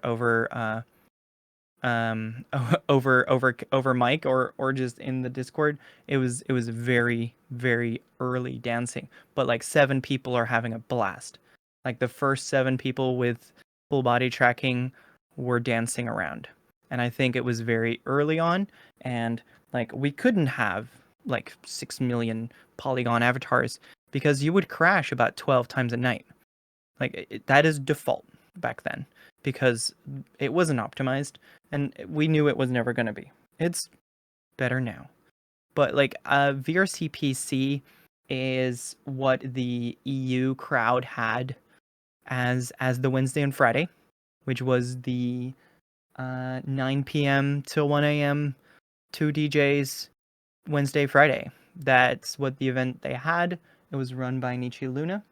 mic or just in the Discord. It was very very early dancing, but like 7 people are having a blast. Like the first 7 people with full body tracking were dancing around, and I think it was very early on, and like we couldn't have like 6 million polygon avatars because you would crash about 12 times a night. Like that is default back then because it wasn't optimized, and we knew it was never going to be. It's better now. But like VRCPC is what the EU crowd had as the Wednesday and Friday, which was the 9 p.m. till 1 a.m. 2 DJs Wednesday, Friday. That's what the event they had. It was run by Nietzsche Luna.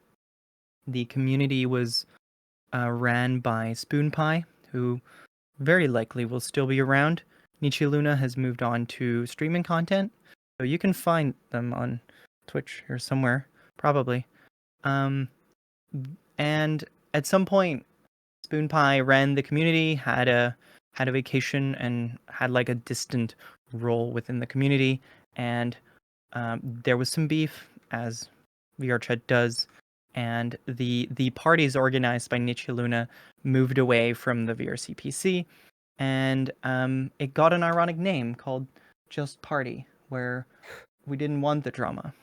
The community was ran by Spoon Pie, who very likely will still be around. Nietzsche Luna has moved on to streaming content, so you can find them on Twitch or somewhere, probably. And at some point, Spoon Pie ran the community, had a vacation, and had like a distant role within the community, and there was some beef, as VRChat does, and the parties organized by Nietzsche Luna moved away from the VRCPC, and it got an ironic name called Just Party, where we didn't want the drama.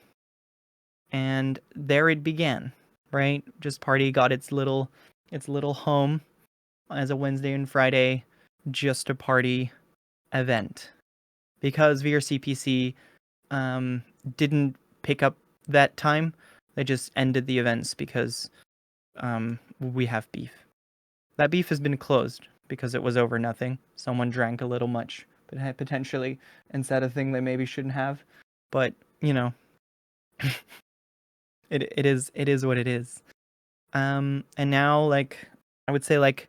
And there it began, right? Just Party got its little home as a Wednesday and Friday Just a Party event. Because VRCPC didn't pick up that time, they just ended the events because we have beef. That beef has been closed because it was over nothing. Someone drank a little much, but had potentially, and said a thing they maybe shouldn't have. But you know, it is what it is. And now, like I would say, like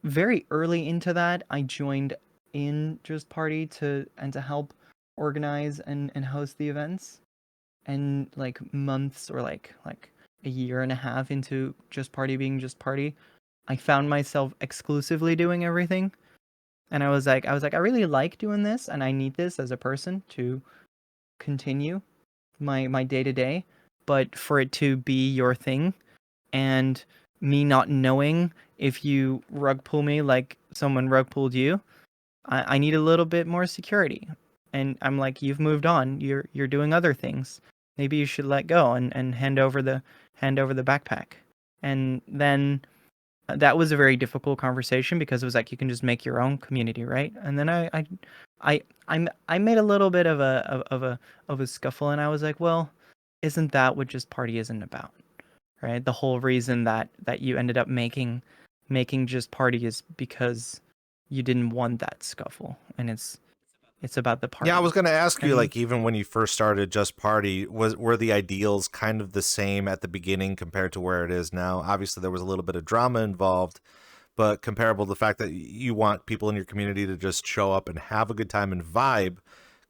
very early into that, I joined in Just Party to help organize and host the events. And like months or like a year and a half into Just Party being Just Party, I found myself exclusively doing everything. And I was like, I really like doing this, and I need this as a person to continue my day to day. But for it to be your thing, and me not knowing if you rug pull me like someone rug pulled you, I need a little bit more security. And I'm like, you've moved on. You're doing other things. Maybe you should let go and hand over the backpack. And then that was a very difficult conversation because it was like you can just make your own community, right? And then I made a little bit of a scuffle, and I was like, well, isn't that what Just Party isn't about, right? The whole reason that you ended up making Just Party is because you didn't want that scuffle, and it's about the party. Yeah, I was going to ask you, And- like, even when you first started Just Party, were the ideals kind of the same at the beginning compared to where it is now? Obviously, there was a little bit of drama involved, but comparable to the fact that you want people in your community to just show up and have a good time and vibe,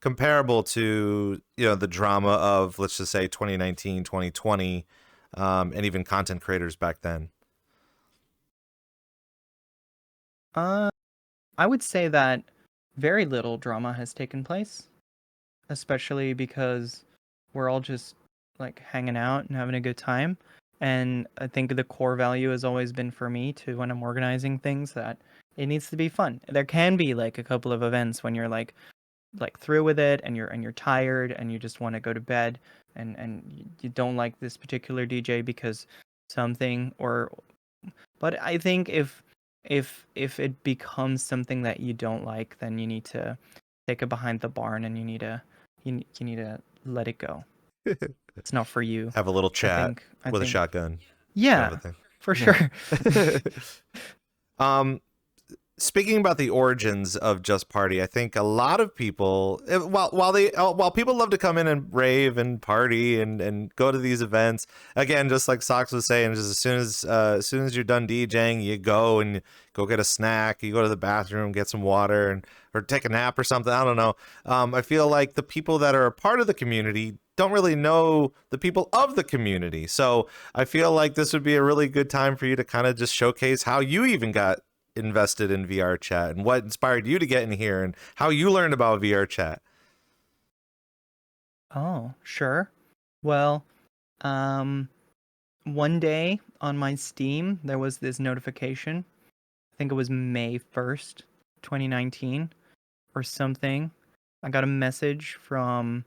comparable to, you know, the drama of, let's just say, 2019, 2020, and even content creators back then. I would say that very little drama has taken place, especially because we're all just like hanging out and having a good time. And I think the core value has always been for me to, when I'm organizing things, that it needs to be fun. There can be like a couple of events when you're like through with it, and you're tired and you just want to go to bed, and you don't like this particular DJ because something, but I think if it becomes something that you don't like, then you need to take it behind the barn, and you need to let it go. It's not for you. Have a little chat I with a think shotgun. yeah, Kind of a for sure. thing. Speaking about the origins of Just Party, I think a lot of people, while people love to come in and rave and party and go to these events, again, just like Sox was saying, just as soon as you're done DJing, you go and go get a snack, you go to the bathroom, get some water, or take a nap or something. I don't know. I feel like the people that are a part of the community don't really know the people of the community. So I feel like this would be a really good time for you to kind of just showcase how you even got invested in VRChat and what inspired you to get in here and how you learned about VRChat. Oh, sure. Well, one day on my Steam, there was this notification. I think it was May 1st, 2019 or something. I got a message from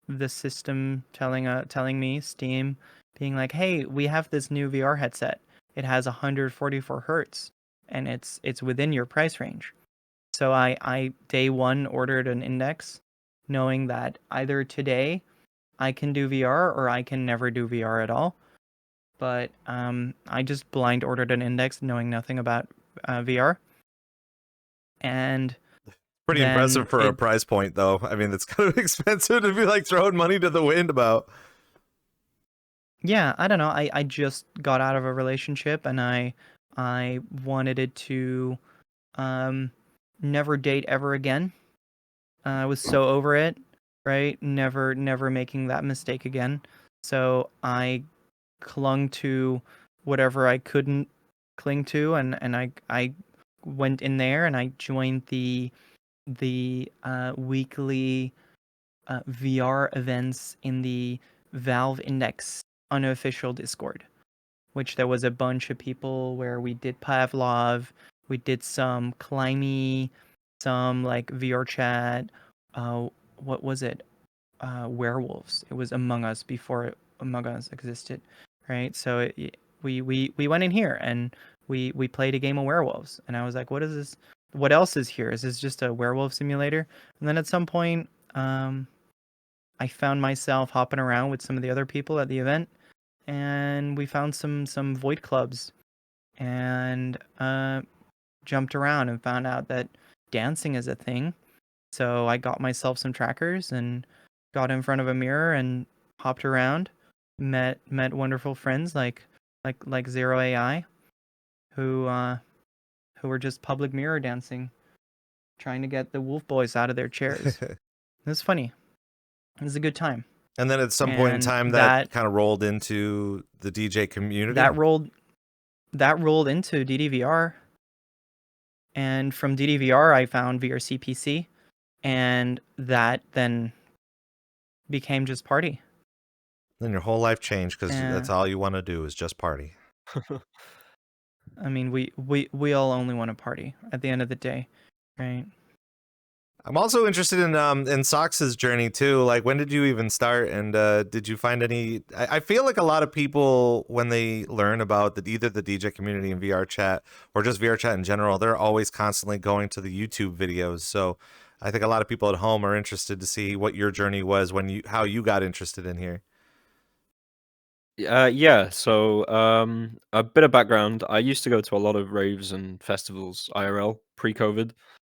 the system telling me, Steam, being like, "Hey, we have this new VR headset. It has 144 hertz, and it's within your price range." So I day one ordered an index, knowing that either today I can do VR or I can never do VR at all. But I just blind ordered an index, knowing nothing about VR, and Pretty then impressive for a price point, though. I mean, it's kind of expensive to be like throwing money to the wind about. Yeah, I don't know. I just got out of a relationship, and I wanted it to never date ever again. I was so over it, right? Never making that mistake again. So I clung to whatever I couldn't cling to, and I went in there and I joined the weekly VR events in the Valve Index unofficial Discord, which there was a bunch of people where we did Pavlov, we did some Climby, some like VRChat, what was it? Werewolves. It was Among Us before Among Us existed, right? So we went in here and we played a game of werewolves, and I was like, what is this? What else is here? Is this just a werewolf simulator? And then at some point, I found myself hopping around with some of the other people at the event, and we found some void clubs, and jumped around and found out that dancing is a thing. So I got myself some trackers and got in front of a mirror and hopped around, met wonderful friends like Zero AI, who were just public mirror dancing, trying to get the wolf boys out of their chairs. It was funny. It was a good time. And then at some point in time, that kind of rolled into the DJ community. That rolled into DDVR, and from DDVR I found VRCPC, and that then became Just Party. Then your whole life changed because that's all you want to do is just party. I mean, we all only want to party at the end of the day, right? I'm also interested in Sox's journey too. Like, when did you even start, and did you find any? I feel like a lot of people, when they learn about either the DJ community in VRChat or just VRChat in general, they're always constantly going to the YouTube videos. So I think a lot of people at home are interested to see what your journey was, how you got interested in here. Yeah, so a bit of background. I used to go to a lot of raves and festivals IRL pre-COVID.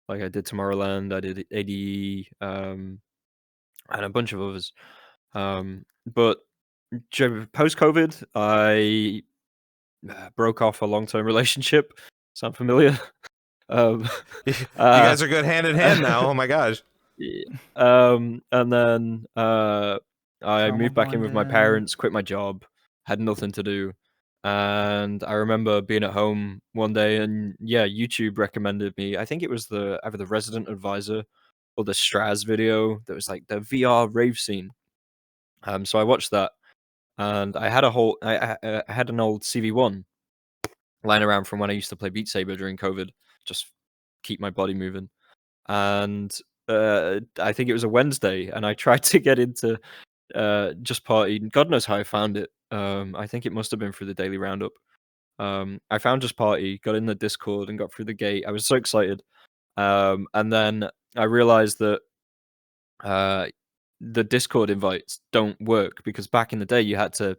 Like I did Tomorrowland, I did ADE, and a bunch of others. But post-COVID, I broke off a long-term relationship. Sound familiar? You guys are good hand in hand now. Oh my gosh. And then I moved back in with my parents, quit my job, had nothing to do. And I remember being at home one day, and yeah, YouTube recommended me. I think it was either the Resident Advisor or the Straz video that was like the VR rave scene. So I watched that, and I had I had an old CV1 lying around from when I used to play Beat Saber during COVID, just keep my body moving. And I think it was a Wednesday, and I tried to get into Just Party. God knows how I found it. I think it must have been through the daily roundup. I found Just Party, got in the Discord, and got through the gate. I was so excited. And then I realized that uh, the Discord invites don't work because back in the day you had to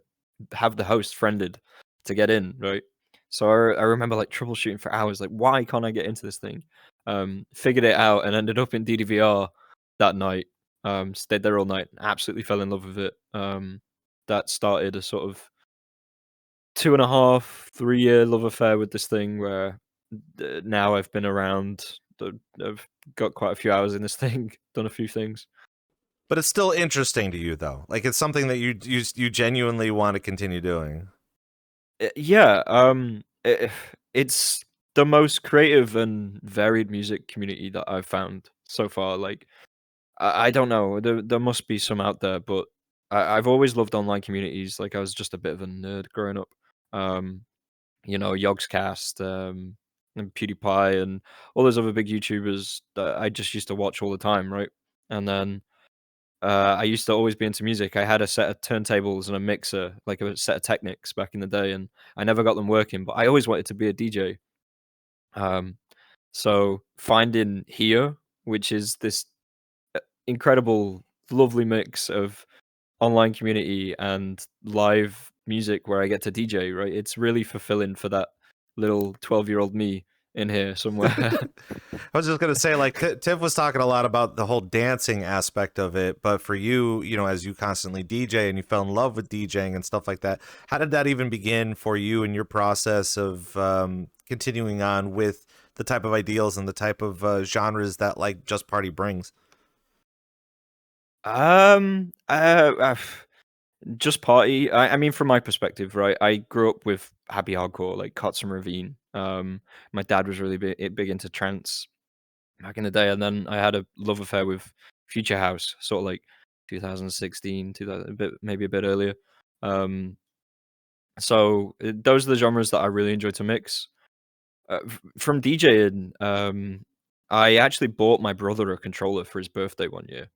have the host friended to get in, right? So I remember like troubleshooting for hours, like why can't I get into this thing? Figured it out and ended up in DDVR that night. Stayed there all night, absolutely fell in love with it. That started a sort of 2.5, 3 year love affair with this thing where now I've been around. I've got quite a few hours in this thing, done a few things. But it's still interesting to you, though. Like it's something that you genuinely want to continue doing. Yeah, it's the most creative and varied music community that I've found so far. Like, I don't know, there must be some out there, but I've always loved online communities. Like, I was just a bit of a nerd growing up. Yogscast, and PewDiePie, and all those other big YouTubers that I just used to watch all the time, right? And then I used to always be into music. I had a set of turntables and a mixer, like a set of Technics back in the day, and I never got them working, but I always wanted to be a DJ. Um, so finding here, which is this incredible, lovely mix of online community and live music where I get to DJ, right? It's really fulfilling for that little 12-year-old me in here somewhere. I was just gonna say, like, Tiff was talking a lot about the whole dancing aspect of it, but for you, as you constantly DJ and you fell in love with DJing and stuff like that, how did that even begin for you in your process of continuing on with the type of ideals and the type of genres that like Just Party brings? Just Party. I mean, from my perspective, right? I grew up with happy hardcore, like Kots and Ravine. My dad was really big into trance back in the day, and then I had a love affair with Future House, sort of like 2016, 2000, maybe a bit earlier. So those are the genres that I really enjoy to mix. From DJing, I actually bought my brother a controller for his birthday one year.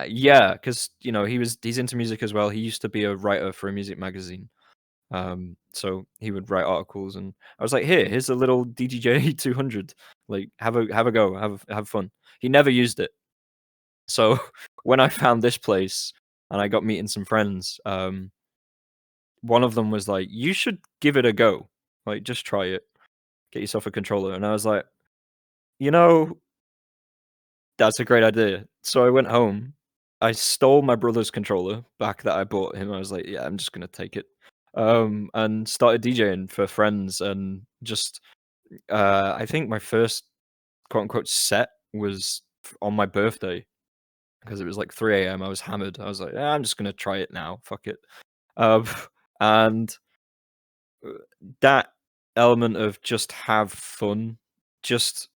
Yeah, because he's into music as well. He used to be a writer for a music magazine. So he would write articles, and I was like, here's a little DJJ 200. Like, have a go, have fun. He never used it. So when I found this place and I got meeting some friends, one of them was like, you should give it a go. Like, just try it. Get yourself a controller. And I was like, that's a great idea. So I went home. I stole my brother's controller back that I bought him. I was like, yeah, I'm just gonna take it. And started DJing for friends, and just I think my first quote unquote set was on my birthday because it was like 3 a.m. I was hammered. I was like, I'm just gonna try it now. Fuck it. Um, and that element of just have fun, just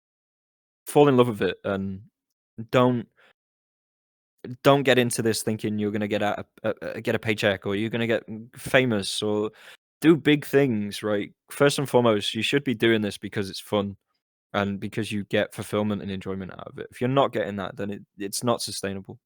fall in love with it, and don't get into this thinking you're gonna get get a paycheck, or you're gonna get famous, or do big things. Right? First and foremost, you should be doing this because it's fun and because you get fulfillment and enjoyment out of it. If you're not getting that, then it's not sustainable.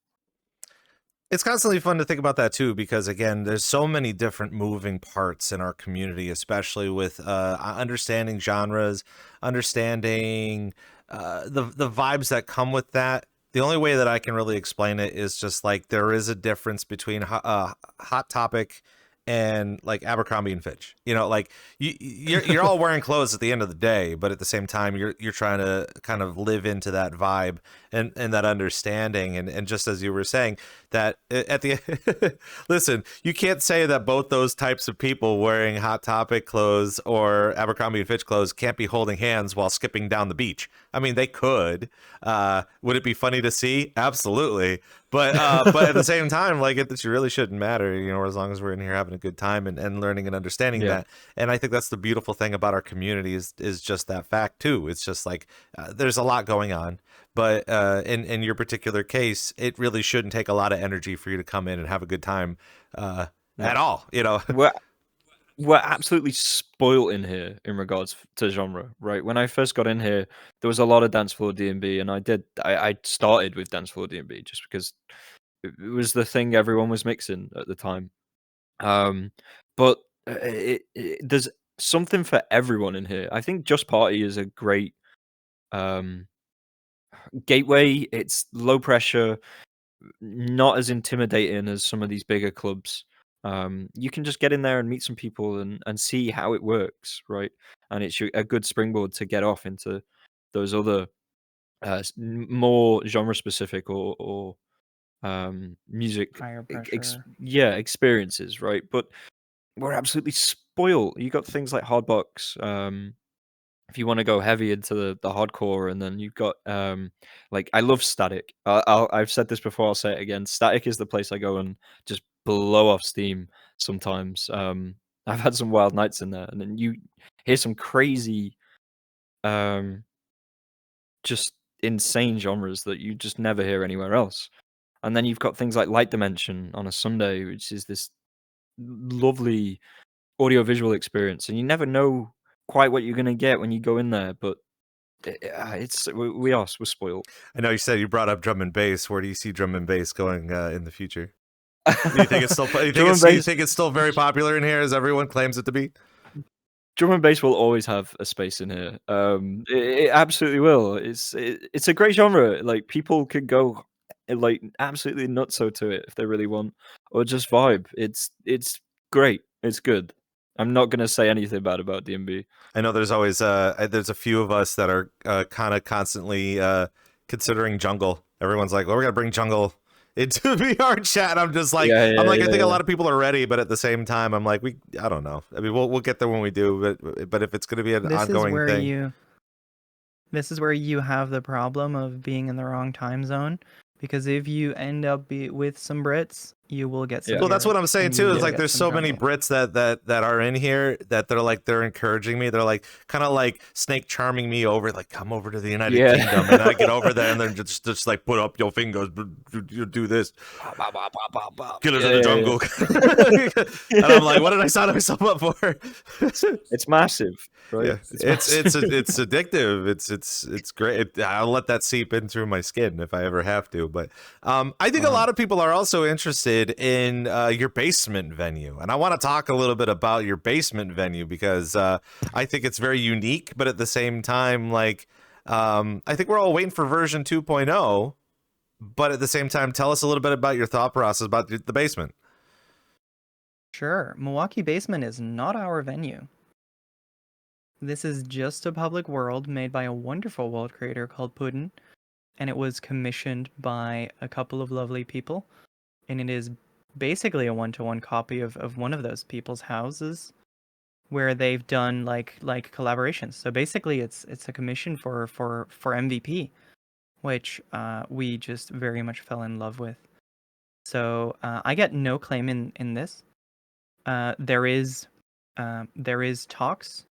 It's constantly fun to think about that too, because again, there's so many different moving parts in our community, especially with understanding genres, understanding the vibes that come with that. The only way that I can really explain it is just like there is a difference between Hot Topic and like Abercrombie and Fitch. Like you're all wearing clothes at the end of the day, but at the same time you're trying to kind of live into that vibe and that understanding, and just as you were saying that at the listen, you can't say that both those types of people wearing Hot Topic clothes or Abercrombie and Fitch clothes can't be holding hands while skipping down the beach. I mean, they could. Would it be funny to see? Absolutely. But at the same time, like it really shouldn't matter, as long as we're in here having a good time and learning and understanding that. And I think that's the beautiful thing about our community is just that fact too. It's just like there's a lot going on, but in your particular case, it really shouldn't take a lot of energy for you to come in and have a good time at all. We're absolutely spoiled in here in regards to genre, right? When I first got in here, there was a lot of dance floor D&B, and I started with dance floor D&B just because it was the thing everyone was mixing at the time. But there's something for everyone in here. I think Just Party is a great gateway. It's low pressure, not as intimidating as some of these bigger clubs. You can just get in there and meet some people and see how it works, right? And it's a good springboard to get off into those other more genre specific or music Higher pressure. experiences, right? But we're absolutely spoiled. You got things like Hardbox. If you want to go heavy into the hardcore, and then you've got like I love Static. I've said this before. I'll say it again. Static is the place I go and just blow off steam sometimes. I've had some wild nights in there, and then you hear some crazy, just insane genres that you just never hear anywhere else. And then you've got things like Light Dimension on a Sunday, which is this lovely audiovisual experience, and you never know quite what you're gonna get when you go in there. But it's we're spoiled. I know you said you brought up drum and bass. Where do you see drum and bass going in the future? Do you think it's still? You think it's still very popular in here, as everyone claims it to be? Drum and bass will always have a space in here. It absolutely will. It's a great genre. Like people could go like absolutely nutso to it if they really want, or just vibe. It's great. It's good. I'm not gonna say anything bad about DMB. I know there's always there's a few of us that are kind of constantly considering jungle. Everyone's like, well, we're gonna bring jungle into VRChat. I'm just like, I think a lot of people are ready, but at the same time, I'm like, I don't know. I mean, we'll get there when we do, but if it's gonna be an ongoing thing, this is where you have the problem of being in the wrong time zone, because if you end up with some Brits, you will get some. Well, that's what I'm saying too. Is like there's so many Brits that are in here that they're encouraging me. They're like kind of like snake charming me over, like come over to the United Kingdom, and I get over there and they're just like put up your fingers, you do this, get into the jungle, and I'm like, what did I sign myself up for? It's massive, right? Yeah, it's addictive. It's great. I'll let that seep in through my skin if I ever have to. But I think a lot of people are also interested in your basement venue, and I want to talk a little bit about your basement venue because I think it's very unique, but at the same time, like I think we're all waiting for version 2.0, but at the same time, tell us a little bit about your thought process about the basement. Sure. Milwaukee BASSment is not our venue. This is just a public world made by a wonderful world creator called Puddin, and it was commissioned by a couple of lovely people. And it is basically a one-to-one copy of one of those people's houses where they've done like collaborations. So basically it's a commission for MVP, which we just very much fell in love with. So I get no claim in this. There is talks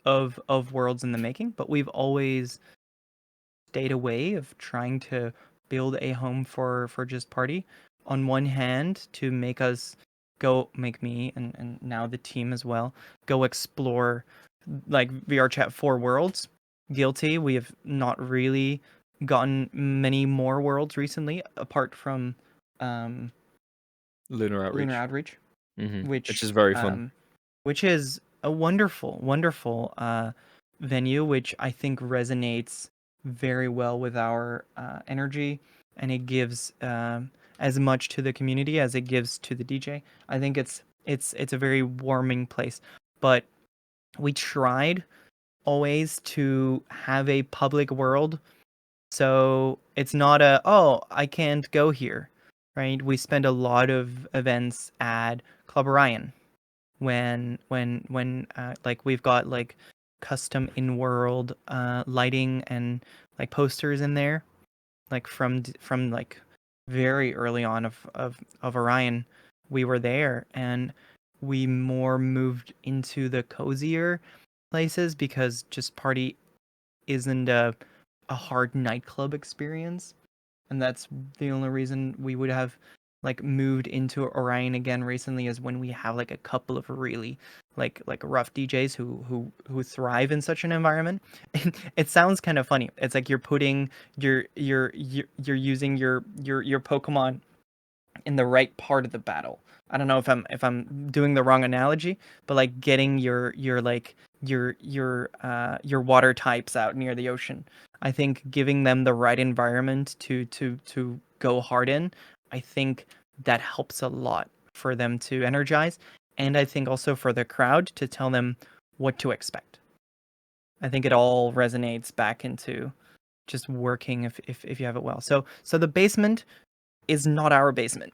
of worlds in the making, but we've always stayed away of trying to build a home for Just Party. On one hand, to make me and now the team as well go explore like VRChat 4 worlds. Guilty, we have not really gotten many more worlds recently apart from Lunar Outreach, which is very fun, which is a wonderful venue, which I think resonates very well with our energy, and it gives as much to the community as it gives to the DJ. I think it's a very warming place. But we tried always to have a public world, so it's not I can't go here, right? We spend a lot of events at Club Orion when like we've got like custom in-world lighting and like posters in there, like from like very early on of Orion. We were there, and we more moved into the cozier places because Just Party isn't a hard nightclub experience, and that's the only reason we would have like moved into Orion again recently, is when we have like a couple of really like rough DJs who thrive in such an environment. And it sounds kind of funny. It's like you're putting you're using your Pokemon in the right part of the battle. I don't know if I'm doing the wrong analogy, but like getting your water types out near the ocean. I think giving them the right environment to go hard in, I think that helps a lot for them to energize, and I think also for the crowd to tell them what to expect. I think it all resonates back into just working if you have it well. So the basement is not our basement.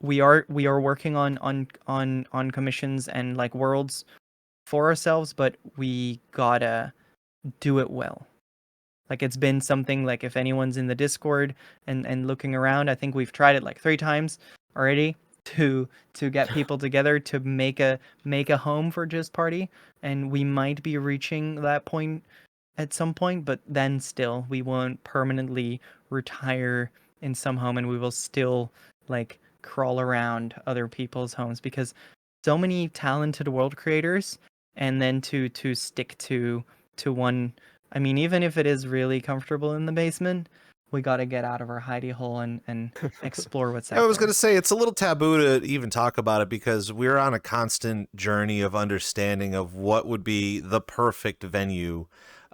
We are working on commissions and like worlds for ourselves, but we gotta do it well. Like it's been something like if anyone's in the Discord and looking around, I think we've tried it like 3 times already to get people together to make a home for Just Party, and we might be reaching that point at some point, but then still we won't permanently retire in some home, and we will still like crawl around other people's homes because so many talented world creators, and then to stick to one. I mean, even if it is really comfortable in the basement, we got to get out of our hidey hole and explore what's out I was there. going to say it's a little taboo to even talk about it because we're on a constant journey of understanding of what would be the perfect venue.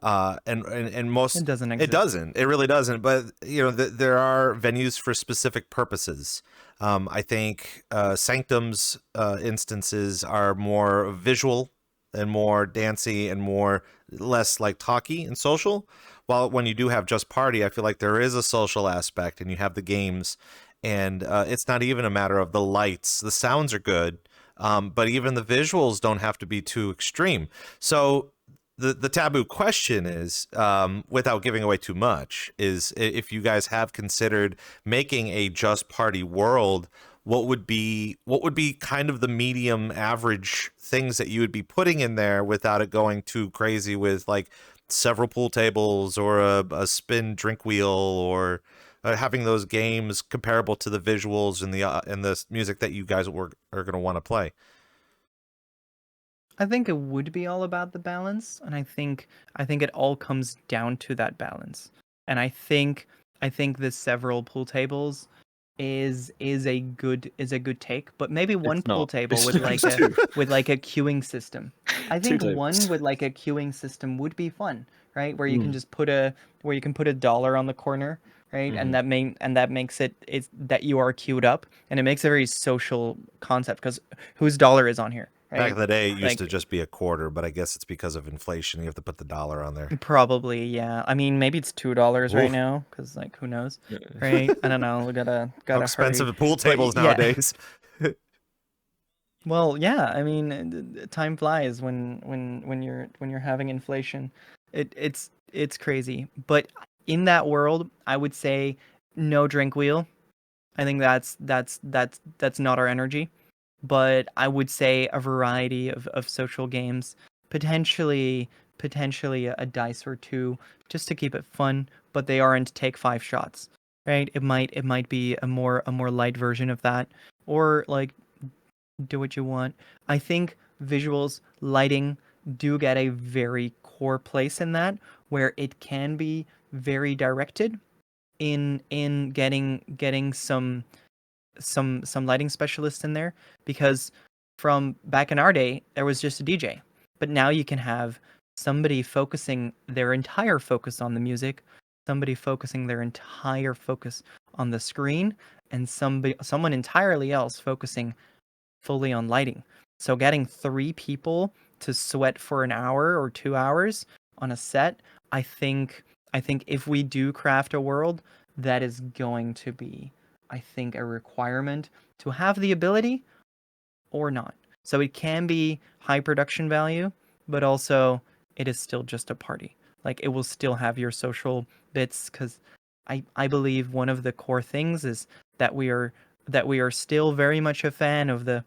And most It doesn't exist. It doesn't. It really doesn't. But you know, there are venues for specific purposes. I think Sanctum's instances are more visual and more dancey and less like talky and social. While when you do have Just Party, I feel like there is a social aspect, and you have the games, and it's not even a matter of the lights. The sounds are good, but even the visuals don't have to be too extreme. So the taboo question is, without giving away too much, is if you guys have considered making a Just Party world, what would be kind of the medium average things that you would be putting in there without it going too crazy with like several pool tables or a spin drink wheel, or having those games comparable to the visuals and the music that you guys are going to want to play? I think it would be all about the balance, and I think it all comes down to that balance. And I think the several pool tables is a good take, but maybe one It's pool not. table It's with just like two. with like a queuing system. I Two think one tables. with like a queuing system would be fun, right? Where you can Mm. just put a dollar on the corner, right? Mhm. And that makes it's that you are queued up, and it makes a very social concept because whose dollar is on here, Back right? in the day, it used to Like just be a quarter, but I guess it's because of inflation. You have to put the dollar on there. probably, yeah. I mean, maybe it's $2 right Oof. now because like who knows, Yeah. right? I don't know. We gotta How hurry. expensive are pool But tables yeah. nowadays? Well, yeah. I mean, time flies when you're having inflation. It's crazy. But in that world, I would say no drink wheel. I think that's not our energy. But I would say a variety of social games, potentially a dice or two, just to keep it fun. But they aren't take 5 shots, right? It might be a more light version of that, or like do what you want. I think visuals, lighting do get a very core place in that, where it can be very directed in getting some lighting specialists in there, because from back in our day there was just a DJ, but now you can have somebody focusing their entire focus on the music, somebody focusing their entire focus on the screen, and someone entirely else focusing fully on lighting. So getting 3 people to sweat for an hour or 2 hours on a set, I think if we do craft a world, that is going to be, I think, a requirement to have the ability or not. So it can be high production value, but also it is still just a party. Like it will still have your social bits, because I believe one of the core things is that we are still very much a fan of the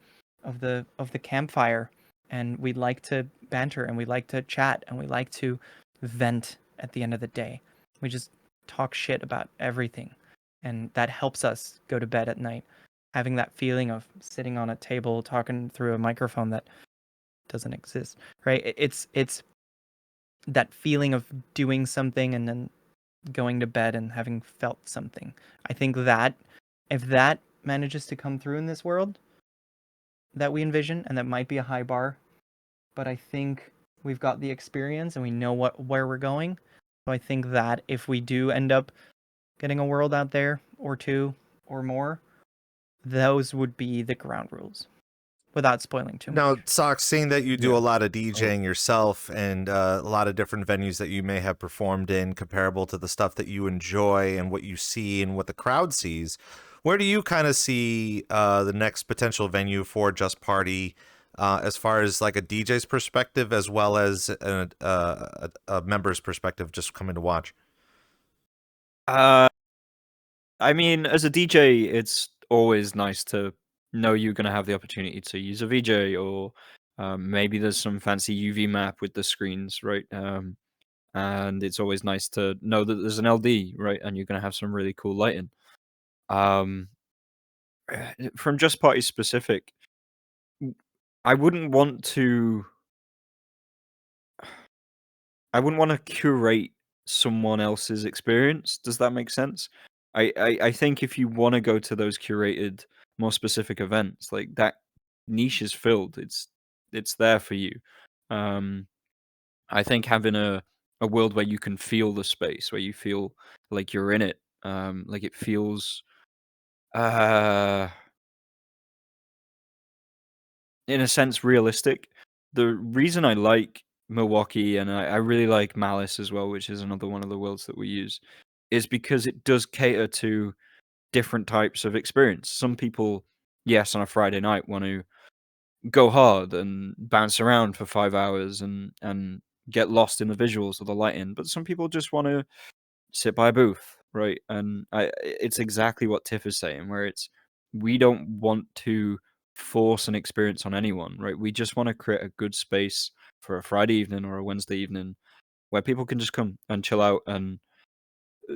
campfire, and we like to banter, and we like to chat, and we like to vent at the end of the day. We just talk shit about everything, and that helps us go to bed at night, having that feeling of sitting on a table talking through a microphone that doesn't exist, right? It's that feeling of doing something and then going to bed and having felt something. I think that if that manages to come through in this world that we envision, and that might be a high bar, but I think we've got the experience and we know where we're going. So I think that if we do end up getting a world out there or two or more, those would be the ground rules, without spoiling too Now, much. Sox, seeing that you do Yeah. a lot of DJing yourself and a lot of different venues that you may have performed in, comparable to the stuff that you enjoy and what you see and what the crowd sees, where do you kind of see the next potential venue for Just Party, as far as like a DJ's perspective as well as a member's perspective, just coming to watch? I mean, as a DJ, it's always nice to know you're going to have the opportunity to use a VJ, or maybe there's some fancy UV map with the screens, right? And it's always nice to know that there's an LD, right? And you're going to have some really cool lighting. Um, from Just Party specific, I wouldn't want to. I wouldn't want to curate someone else's experience. Does that make sense? I think if you want to go to those curated, more specific events, like that niche is filled. It's there for you. Um, I think having a world where you can feel the space, where you feel like you're in it, like it feels uh in a sense realistic. The reason I like Milwaukee, and I really like Malice as well, which is another one of the worlds that we use, is because it does cater to different types of experience. Some people, yes, on a Friday night want to go hard and bounce around for 5 hours and get lost in the visuals or the lighting, but some people just want to sit by a booth, right? And it's exactly what Tiff is saying, where we don't want to force an experience on anyone, right? We just want to create a good space for a Friday evening or a Wednesday evening where people can just come and chill out and uh,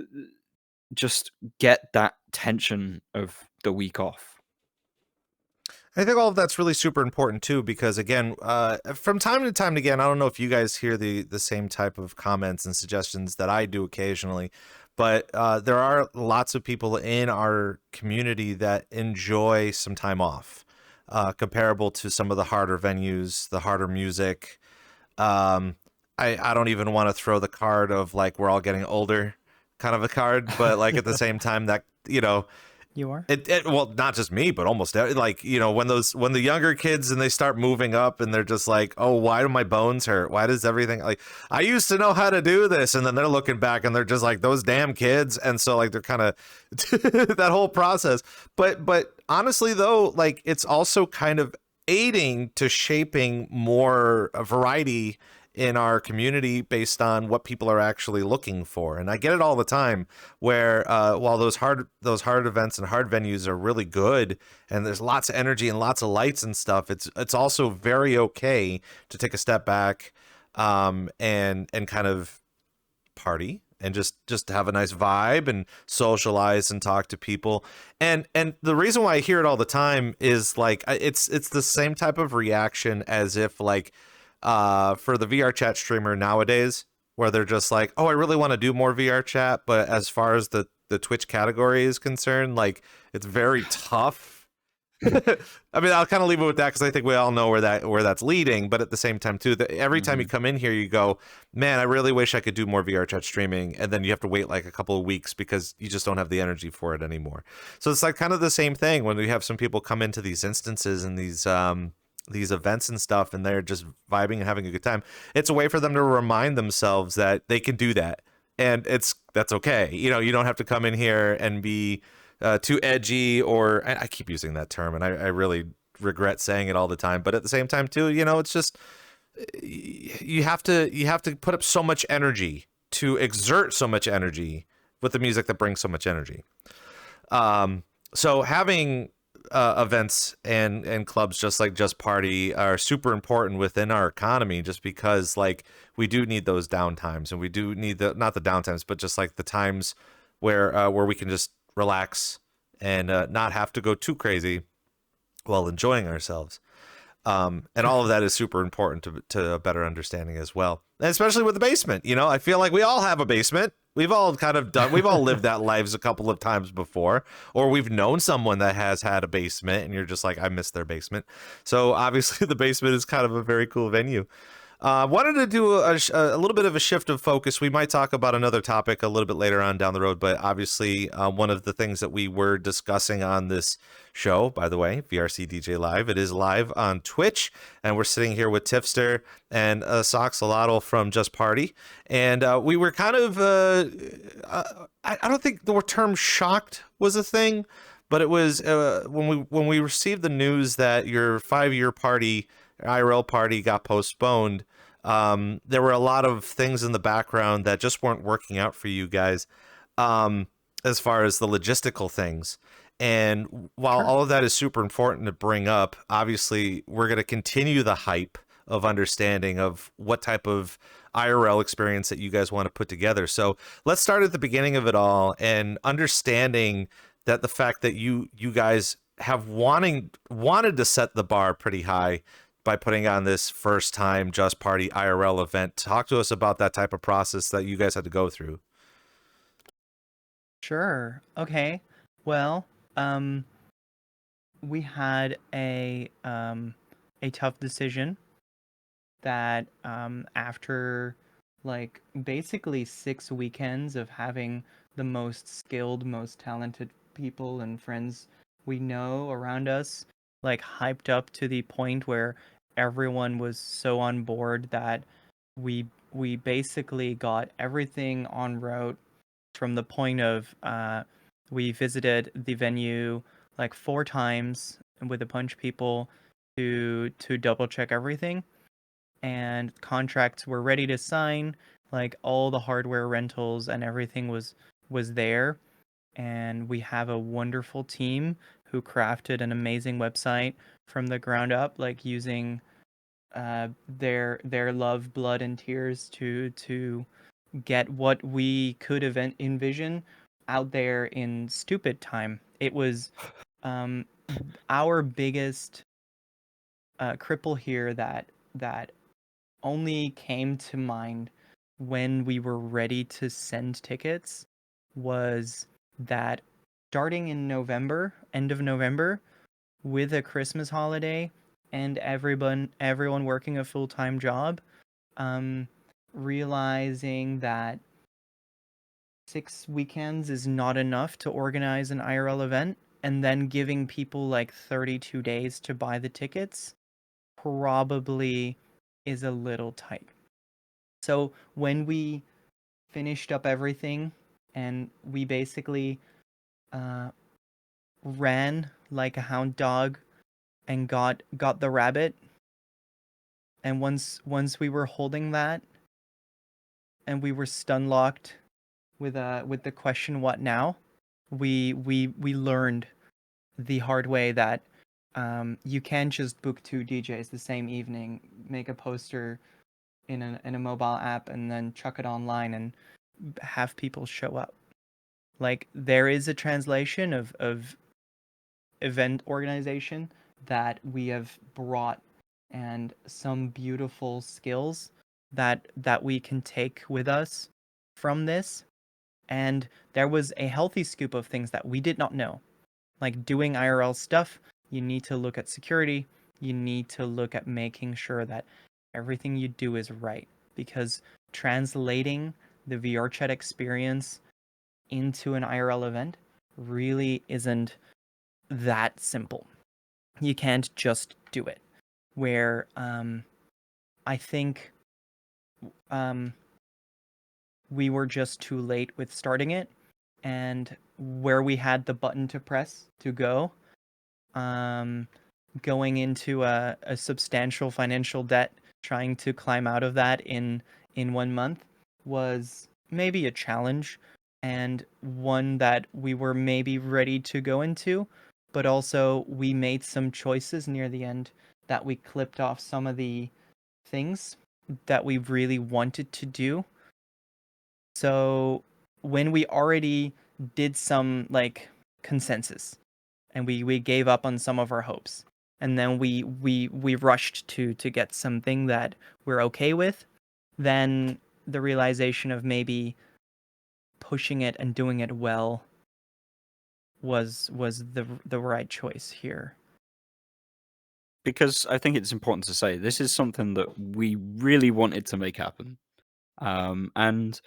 just get that tension of the week off. I think all of that's really super important too, because again, from time to time again, I don't know if you guys hear the same type of comments and suggestions that I do occasionally, but there are lots of people in our community that enjoy some time off, comparable to some of the harder venues, the harder music. I don't even want to throw the card of like we're all getting older kind of a card, but like at the same time that, you know, You are? well, not just me, but almost like, you know, when the younger kids and they start moving up and they're just like, oh, why do my bones hurt? Why does everything, like, I used to know how to do this. And then they're looking back and they're just like those damn kids. And so like, they're kind of that whole process. But honestly though, like it's also kind of aiding to shaping more variety in our community based on what people are actually looking for. And I get it all the time where while those hard events and hard venues are really good and there's lots of energy and lots of lights and stuff, it's also very okay to take a step back and kind of party and just have a nice vibe and socialize and talk to people. And the reason why I hear it all the time is like it's the same type of reaction as if like for the VRChat streamer nowadays, where they're just like, oh, I really want to do more VRChat, but as far as the Twitch category is concerned, like it's very tough. I mean, I'll kind of leave it with that because I think we all know where that's leading. But at the same time, too, that every time you come in here, you go, man, I really wish I could do more VRChat streaming, and then you have to wait like a couple of weeks because you just don't have the energy for it anymore. So it's like kind of the same thing when we have some people come into these instances and these events and stuff, and they're just vibing and having a good time. It's a way for them to remind themselves that they can do that, and that's okay. You know, you don't have to come in here and be too edgy, or I keep using that term, and I really regret saying it all the time. But at the same time, too, you know, it's just you have to put up so much energy to exert so much energy with the music that brings so much energy. So having events and clubs just like Just Party are super important within our economy, just because like we do need those downtimes, and we do need not the downtimes, but just like the times where we can just relax and not have to go too crazy while enjoying ourselves. And all of that is super important to a better understanding as well. And especially with the basement, you know, I feel like we all have a basement, We've all kind of done, we've all lived that lives a couple of times before, or we've known someone that has had a basement and you're just like, I miss their basement. So obviously the basement is kind of a very cool venue. Wanted to do a little bit of a shift of focus. We might talk about another topic a little bit later on down the road, but obviously one of the things that we were discussing on this show, by the way, VRCDJ Live, it is live on Twitch, and we're sitting here with Tiffster and Ssoxaltl from Just Party, and we were kind of, I don't think the term shocked was a thing, but it was when we received the news that your 5-year party, IRL party, got postponed. There were a lot of things in the background that just weren't working out for you guys, as far as the logistical things. And while all of that is super important to bring up, obviously we're going to continue the hype of understanding of what type of IRL experience that you guys want to put together. So let's start at the beginning of it all and understanding that the fact that you guys have wanted to set the bar pretty high by putting on this first time Just Party IRL event. Talk to us about that type of process that you guys had to go through. Sure. Okay. Well, we had a tough decision that after like basically 6 weekends of having the most skilled, most talented people and friends we know around us, like hyped up to the point where everyone was so on board that we basically got everything on route from the point of we visited the venue like 4 times with a bunch of people to double check everything, and contracts were ready to sign, like all the hardware rentals and everything was there, and we have a wonderful team who crafted an amazing website from the ground up, like using their love, blood, and tears to get what we could envision out there in stupid time. It was our biggest cripple here that only came to mind when we were ready to send tickets was that starting in November, end of November, with a Christmas holiday and everyone working a full-time job, realizing that 6 weekends is not enough to organize an IRL event, and then giving people like 32 days to buy the tickets probably is a little tight. So when we finished up everything and we basically ran like a hound dog and got the rabbit, and once we were holding that and we were stun locked with the question what now, we learned the hard way that you can't just book 2 DJs the same evening, make a poster in a mobile app, and then chuck it online and have people show up. Like, there is a translation of event organization that we have brought, and some beautiful skills that we can take with us from this. And there was a healthy scoop of things that we did not know. Like, doing IRL stuff, you need to look at security, you need to look at making sure that everything you do is right, because translating the VRChat experience into an IRL event really isn't that simple. You can't just do it. Where I think we were just too late with starting it, and where we had the button to press to go, going into a substantial financial debt, trying to climb out of that in 1 month was maybe a challenge, and one that we were maybe ready to go into, but also we made some choices near the end that we clipped off some of the things that we really wanted to do. So when we already did some like consensus and we gave up on some of our hopes, and then we rushed to get something that we're okay with, then the realization of maybe pushing it and doing it well was the right choice here. Because I think it's important to say this is something that we really wanted to make happen, and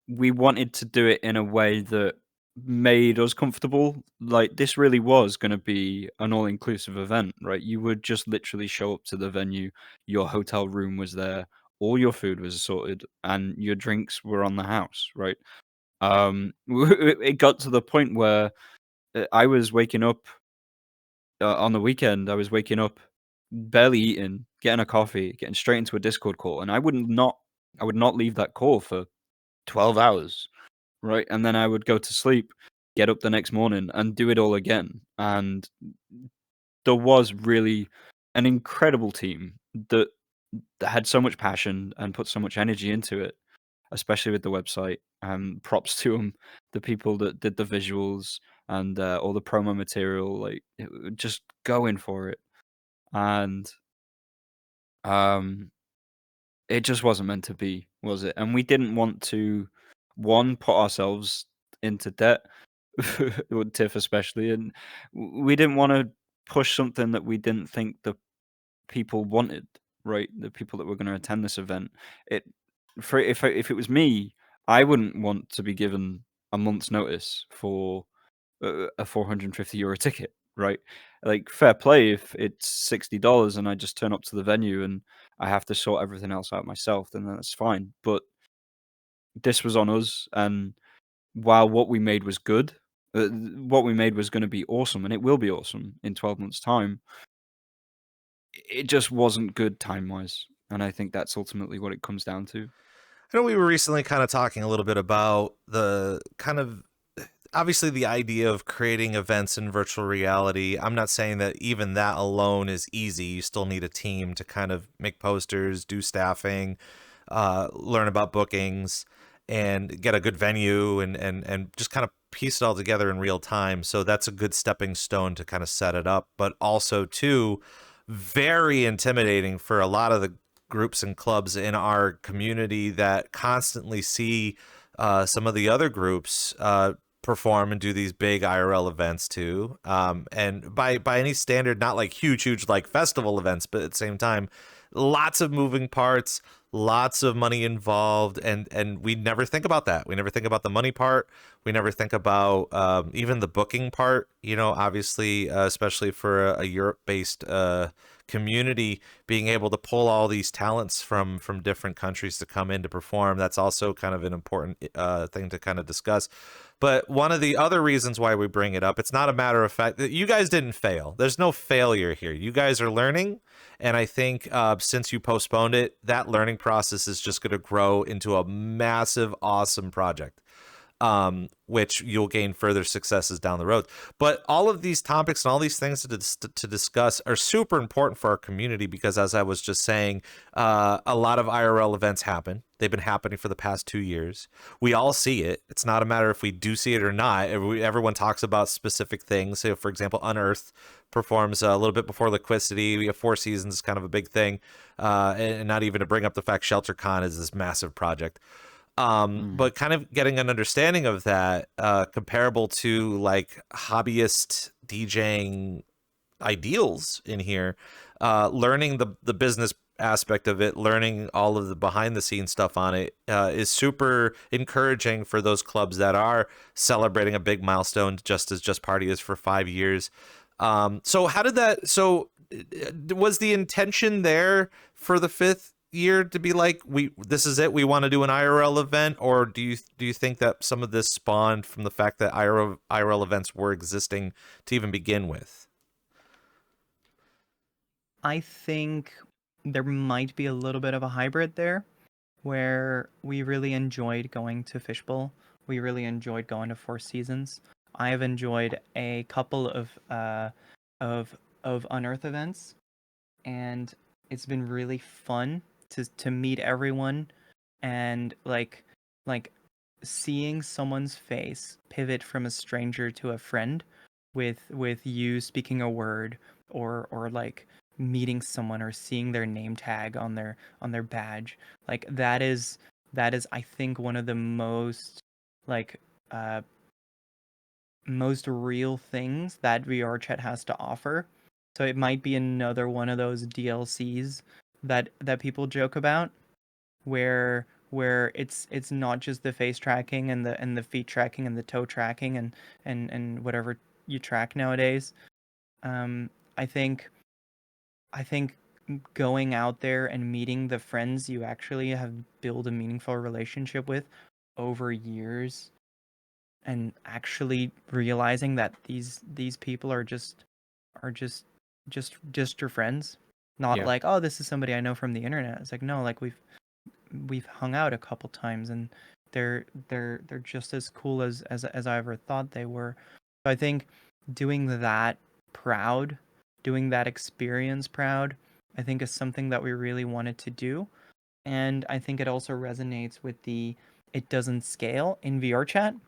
we wanted to do it in a way that made us comfortable. Like, this really was going to be an all-inclusive event, right? You would just literally show up to the venue, your hotel room was there, all your food was sorted, and your drinks were on the house, right? It got to the point where I was waking up on the weekend. I was waking up, barely eating, getting a coffee, getting straight into a Discord call, and I would not leave that call for 12 hours, right? And then I would go to sleep, get up the next morning, and do it all again. And there was really an incredible team that had so much passion and put so much energy into it, especially with the website. Props to them, the people that did the visuals and all the promo material, like just going for it. And um, it just wasn't meant to be, was it? And we didn't want to, one, put ourselves into debt, with Tiff especially, and we didn't want to push something that we didn't think the people wanted, right? The people that were going to attend this event. It for if it was me, I wouldn't want to be given a month's notice for a €450 ticket, right? Like, fair play if it's $60 and I just turn up to the venue and I have to sort everything else out myself, then that's fine. But this was on us, and while what we made was good, what we made was going to be awesome, and it will be awesome in 12 months' time. It just wasn't good time wise, and I think that's ultimately what it comes down to. I know we were recently kind of talking a little bit about the kind of obviously the idea of creating events in virtual reality. I'm not saying that even that alone is easy. You still need a team to kind of make posters, do staffing, learn about bookings, and get a good venue and just kind of piece it all together in real time. So that's a good stepping stone to kind of set it up. But also, too, very intimidating for a lot of the groups and clubs in our community that constantly see some of the other groups perform and do these big IRL events too. And by any standard, not like huge like festival events, but at the same time, lots of moving parts, lots of money involved, and we never think about that. We never think about the money part. We never think about even the booking part. You know, obviously, especially for a Europe-based community, being able to pull all these talents from different countries to come in to perform, that's also kind of an important thing to kind of discuss. But one of the other reasons why we bring it up, it's not a matter of fact that you guys didn't fail. There's no failure here. You guys are learning. And I think since you postponed it, that learning process is just going to grow into a massive, awesome project, which you'll gain further successes down the road. But all of these topics and all these things to discuss are super important for our community because, as I was just saying, a lot of IRL events happen. They've been happening for the past 2 years. We all see it. It's not a matter if we do see it or not. Everyone talks about specific things. So, for example, Unearthed performs a little bit before Liquidity. We have Four Seasons, kind of a big thing. And not even to bring up the fact ShelterCon is this massive project. But kind of getting an understanding of that, comparable to like hobbyist DJing ideals in here, learning the business aspect of it, learning all of the behind the scenes stuff on it, is super encouraging for those clubs that are celebrating a big milestone, just as Just Party is for 5 years. So how did that, so was the intention there for the 5th year to be like, this is it, we want to do an IRL event? Or do you think that some of this spawned from the fact that IRL events were existing to even begin with? I think there might be a little bit of a hybrid there, where we really enjoyed going to Fishbowl. We really enjoyed going to Four Seasons. I have enjoyed a couple of Unearth events, and it's been really fun to meet everyone, and like seeing someone's face pivot from a stranger to a friend with you speaking a word, or like meeting someone or seeing their name tag on their badge. Like that is I think one of the most like most real things that VRChat has to offer. So it might be another one of those DLCs that people joke about, where it's not just the face tracking and the feet tracking and the toe tracking and whatever you track nowadays. Um, I think I think going out there and meeting the friends you actually have built a meaningful relationship with over years, and actually realizing that these people are just your friends, not Yeah. like, oh, this is somebody I know from the internet. It's like, no, like we've hung out a couple times, and they're just as cool as I ever thought they were. So I think doing that proud, doing that experience proud, I think is something that we really wanted to do. And I think it also resonates with the it doesn't scale in VRChat,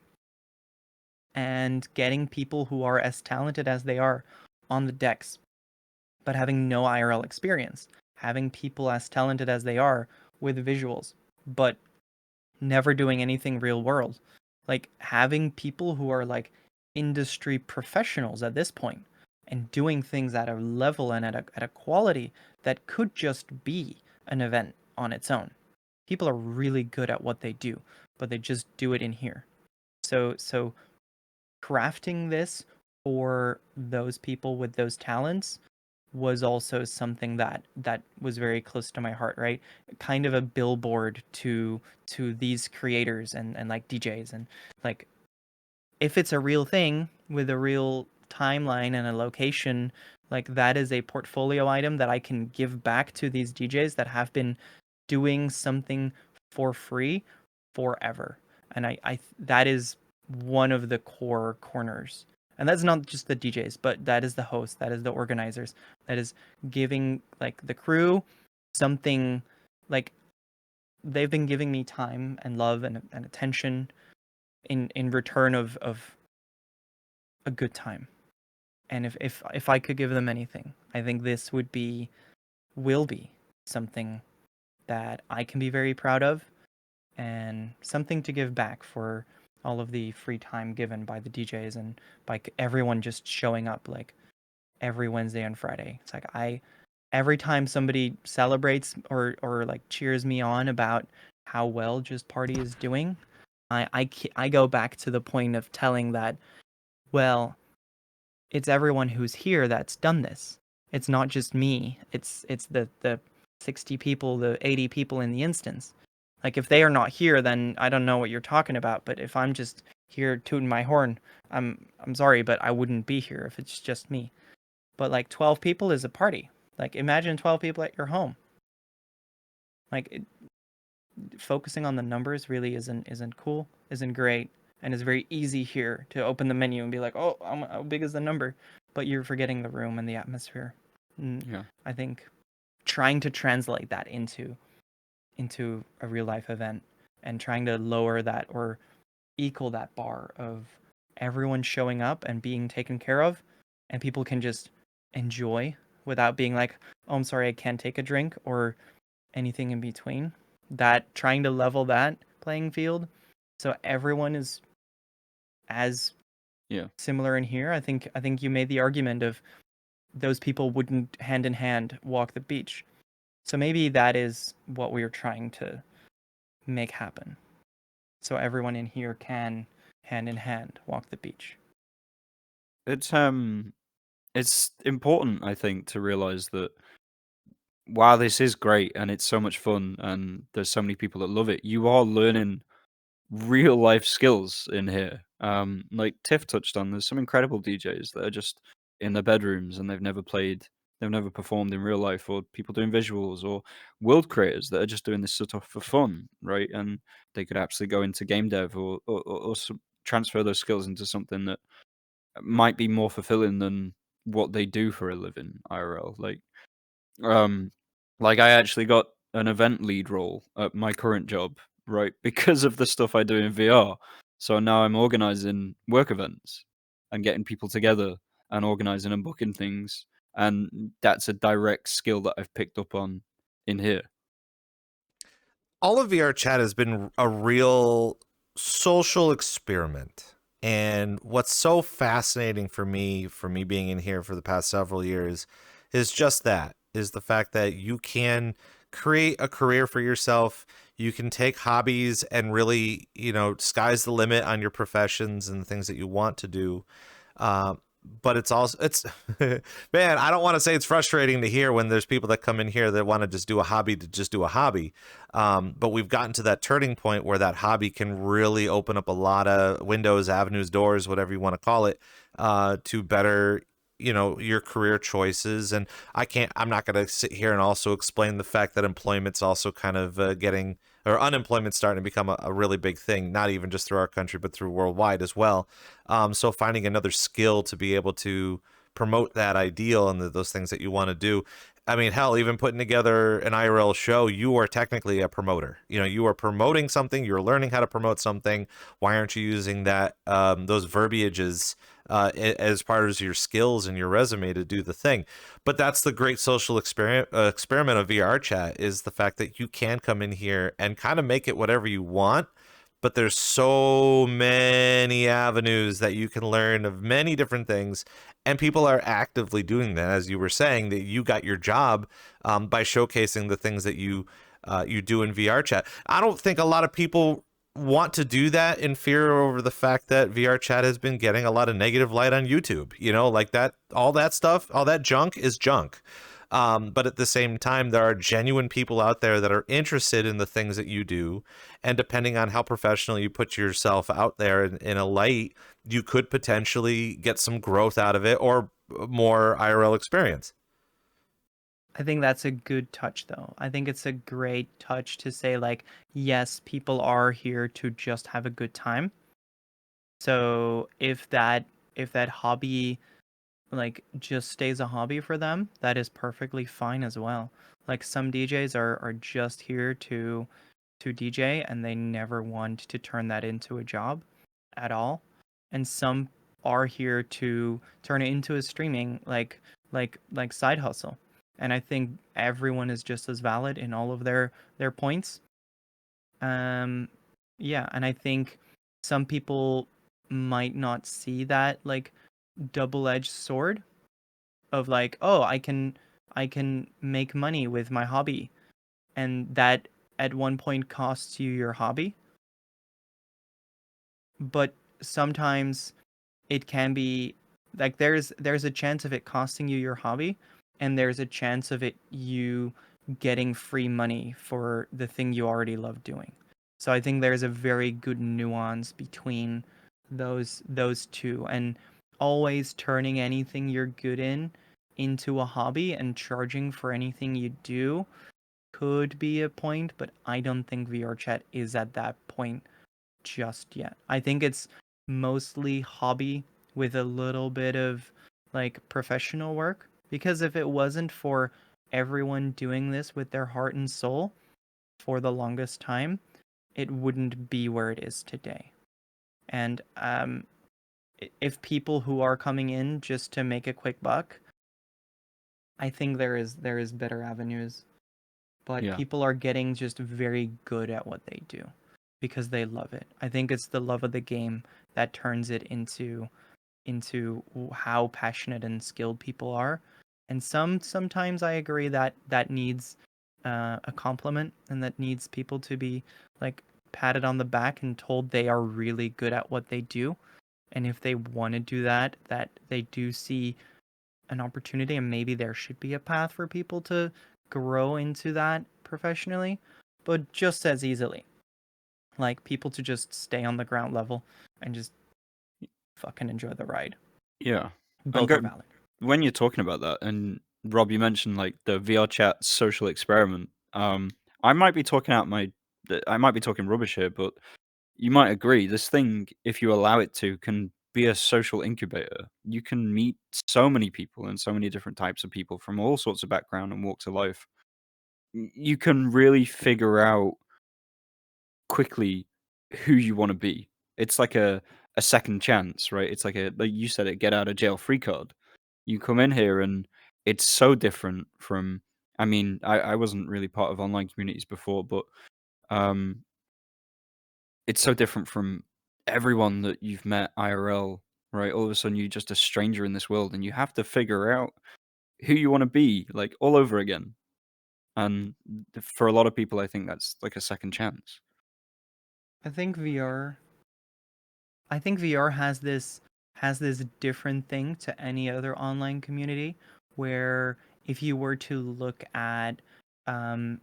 and getting people who are as talented as they are on the decks, but having no IRL experience. Having people as talented as they are with visuals, but never doing anything real world. Like having people who are like industry professionals at this point and doing things at a level and at a quality that could just be an event on its own. People are really good at what they do, but they just do it in here. So crafting this for those people with those talents was also something that was very close to my heart, right? Kind of a billboard to these creators and like DJs, and like if it's a real thing with a real timeline and a location, like that is a portfolio item that I can give back to these DJs that have been doing something for free forever. And I that is one of the core corners. And that's not just the DJs, but that is the host, that is the organizers, that is giving like the crew something. Like they've been giving me time and love and attention in return of a good time. And if I could give them anything, I think this will be something that I can be very proud of, and something to give back for all of the free time given by the DJs and by everyone just showing up like every Wednesday and Friday. It's like every time somebody celebrates or like cheers me on about how well Just Party is doing, I go back to the point of telling that, well, it's everyone who's here that's done this. It's not just me. It's the 60 people, the 80 people in the instance. Like if they are not here, then I don't know what you're talking about. But if I'm just here tooting my horn, I'm sorry, but I wouldn't be here if it's just me. But like 12 people is a party. Like imagine 12 people at your home. Like focusing on the numbers really isn't cool, isn't great, and it's very easy here to open the menu and be like, oh, how big is the number? But you're forgetting the room and the atmosphere. Yeah. I think trying to translate that into a real life event and trying to lower that or equal that bar of everyone showing up and being taken care of, and people can just enjoy without being like, oh, I'm sorry, I can't take a drink, or anything in between. That trying to level that playing field so everyone is as similar in here. I think you made the argument of those people wouldn't hand in hand walk the beach. So maybe that is what we are trying to make happen. So everyone in here can hand in hand walk the beach. It's important, I think, to realize that while this is great and it's so much fun and there's so many people that love it, you are learning real life skills in here. Like Tiff touched on, there's some incredible DJs that are just in their bedrooms and they've never performed in real life, or people doing visuals, or world creators that are just doing this stuff for fun, right? And they could absolutely go into game dev or transfer those skills into something that might be more fulfilling than what they do for a living IRL. Um, like I actually got an event lead role at my current job, right? Because of the stuff I do in VR. So now I'm organizing work events and getting people together and organizing and booking things. And that's a direct skill that I've picked up on in here. All of VRChat has been a real social experiment. And what's so fascinating for me being in here for the past several years, is just that, is the fact that you can create a career for yourself. You can take hobbies and really, sky's the limit on your professions and the things that you want to do. But it's also, man, I don't want to say it's frustrating to hear when there's people that come in here that want to just do a hobby to just do a hobby. But we've gotten to that turning point where that hobby can really open up a lot of windows, avenues, doors, whatever you want to call it, to better, your career choices. And I'm not going to sit here and also explain the fact that employment's also kind of or unemployment's starting to become a really big thing, not even just through our country, but through worldwide as well. So finding another skill to be able to promote that ideal and those things that you want to do. I mean, hell, even putting together an IRL show, you are technically a promoter. You are promoting something. You're learning how to promote something. Why aren't you using that those verbiages as part of your skills and your resume to do the thing? But that's the great social experiment of VRChat, is the fact that you can come in here and kind of make it whatever you want. But there's so many avenues that you can learn of many different things, and people are actively doing that. As you were saying, that you got your job by showcasing the things that you do in VRChat. I don't think a lot of people want to do that in fear over the fact that VRChat has been getting a lot of negative light on YouTube. Like that, all that stuff, all that junk is junk. But at the same time, there are genuine people out there that are interested in the things that you do. And depending on how professional you put yourself out there in a light, you could potentially get some growth out of it or more IRL experience. I think that's a good touch, though. I think it's a great touch to say, like, yes, people are here to just have a good time. So if that hobby, like, just stays a hobby for them, that is perfectly fine as well. Like, some DJs are just here to DJ, and they never want to turn that into a job at all. And some are here to turn it into a streaming like side hustle. And I think everyone is just as valid in all of their points. Yeah, and I think some people might not see that like double-edged sword of like, oh, I can make money with my hobby, and that at one point costs you your hobby. But sometimes it can be like there's a chance of it costing you your hobby, and there's a chance of it you getting free money for the thing you already love doing. So I think there's a very good nuance between those two, and always turning anything you're good in into a hobby and charging for anything you do could be a point, but I don't think VRChat is at that point just yet. I think it's mostly hobby with a little bit of like professional work, because if it wasn't for everyone doing this with their heart and soul for the longest time, it wouldn't be where it is today. And if people who are coming in just to make a quick buck, I think there is better avenues. But Yeah. people are getting just very good at what they do because they love it. I think it's the love of the game that turns it into how passionate and skilled people are. And sometimes I agree that needs a compliment, and that needs people to be like patted on the back and told they are really good at what they do. And if they want to do that they do see an opportunity, and maybe there should be a path for people to grow into that professionally, but just as easily, like people to just stay on the ground level and just fucking enjoy the ride. Yeah. Both are valid. When you're talking about that, and Rob, you mentioned like the VRChat social experiment. I might be talking I might be talking rubbish here, but you might agree this thing, if you allow it to, can be a social incubator. You can meet so many people and so many different types of people from all sorts of background and walks of life. You can really figure out quickly who you want to be. It's like a second chance, right? It's like like you said, a get out of jail free card. You come in here and it's so different from. I mean, I wasn't really part of online communities before, but um, it's so different from everyone that you've met IRL, right? All of a sudden, you're just a stranger in this world, and you have to figure out who you want to be, like all over again. And for a lot of people, I think that's like a second chance. I think VR I think VR has this different thing to any other online community where if you were to look at um,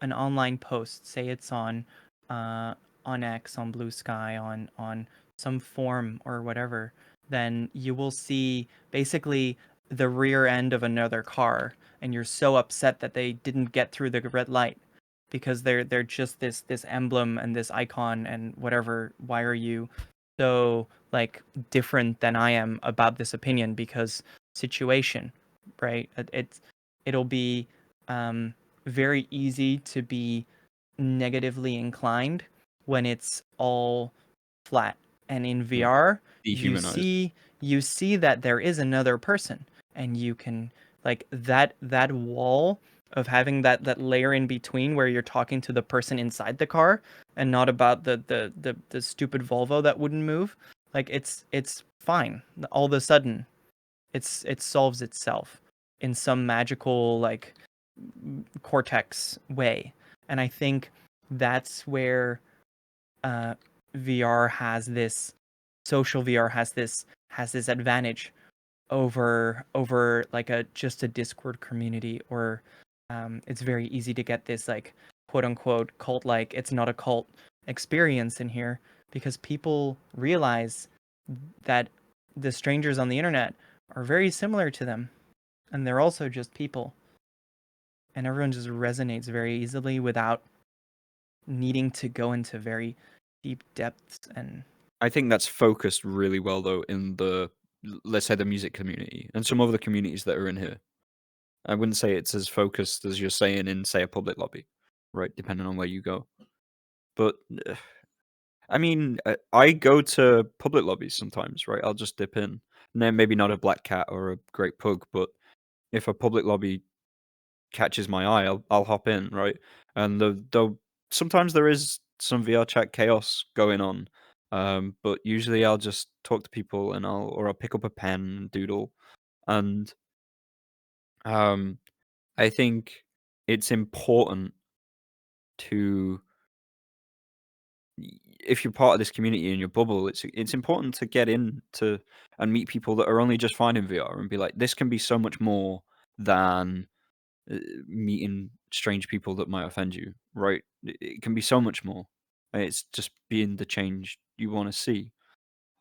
an online post, say it's uh, on X, on Blue Sky, on some forum or whatever, then you will see basically the rear end of another car, and you're so upset that they didn't get through the red light because they're just this emblem and this icon and whatever. Why are you so like different than I am about this opinion? Because situation, right? It'll be very easy to be negatively inclined when it's all flat. And in Yeah. VR, Dehumanized. you see that there is another person, and you can like that wall of having that layer in between where you're talking to the person inside the car and not about the stupid Volvo that wouldn't move. Like it's fine. All of a sudden, it solves itself in some magical like cortex way. And I think that's where uh, VR has this social VR has this advantage over like a just a Discord community, or it's very easy to get this like quote unquote cult like it's not a cult experience in here because people realize that the strangers on the internet are very similar to them, and they're also just people, and everyone just resonates very easily without needing to go into very deep depths. And I think that's focused really well though in let's say the music community and some other communities that are in here. I wouldn't say it's as focused as you're saying in, say, a public lobby, right? Depending on where you go. But I mean, I go to public lobbies sometimes, right? I'll just dip in. And then maybe not a black cat or a great pug, but if a public lobby catches my eye, I'll hop in, right? And sometimes there is some VRChat chaos going on, but usually I'll just talk to people and I'll pick up a pen and doodle, and um, I think it's important to if you're part of this community in your bubble, it's important to get in to and meet people that are only just finding VR and be like, this can be so much more than meeting strange people that might offend you, right? It can be so much more. It's just being the change you want to see,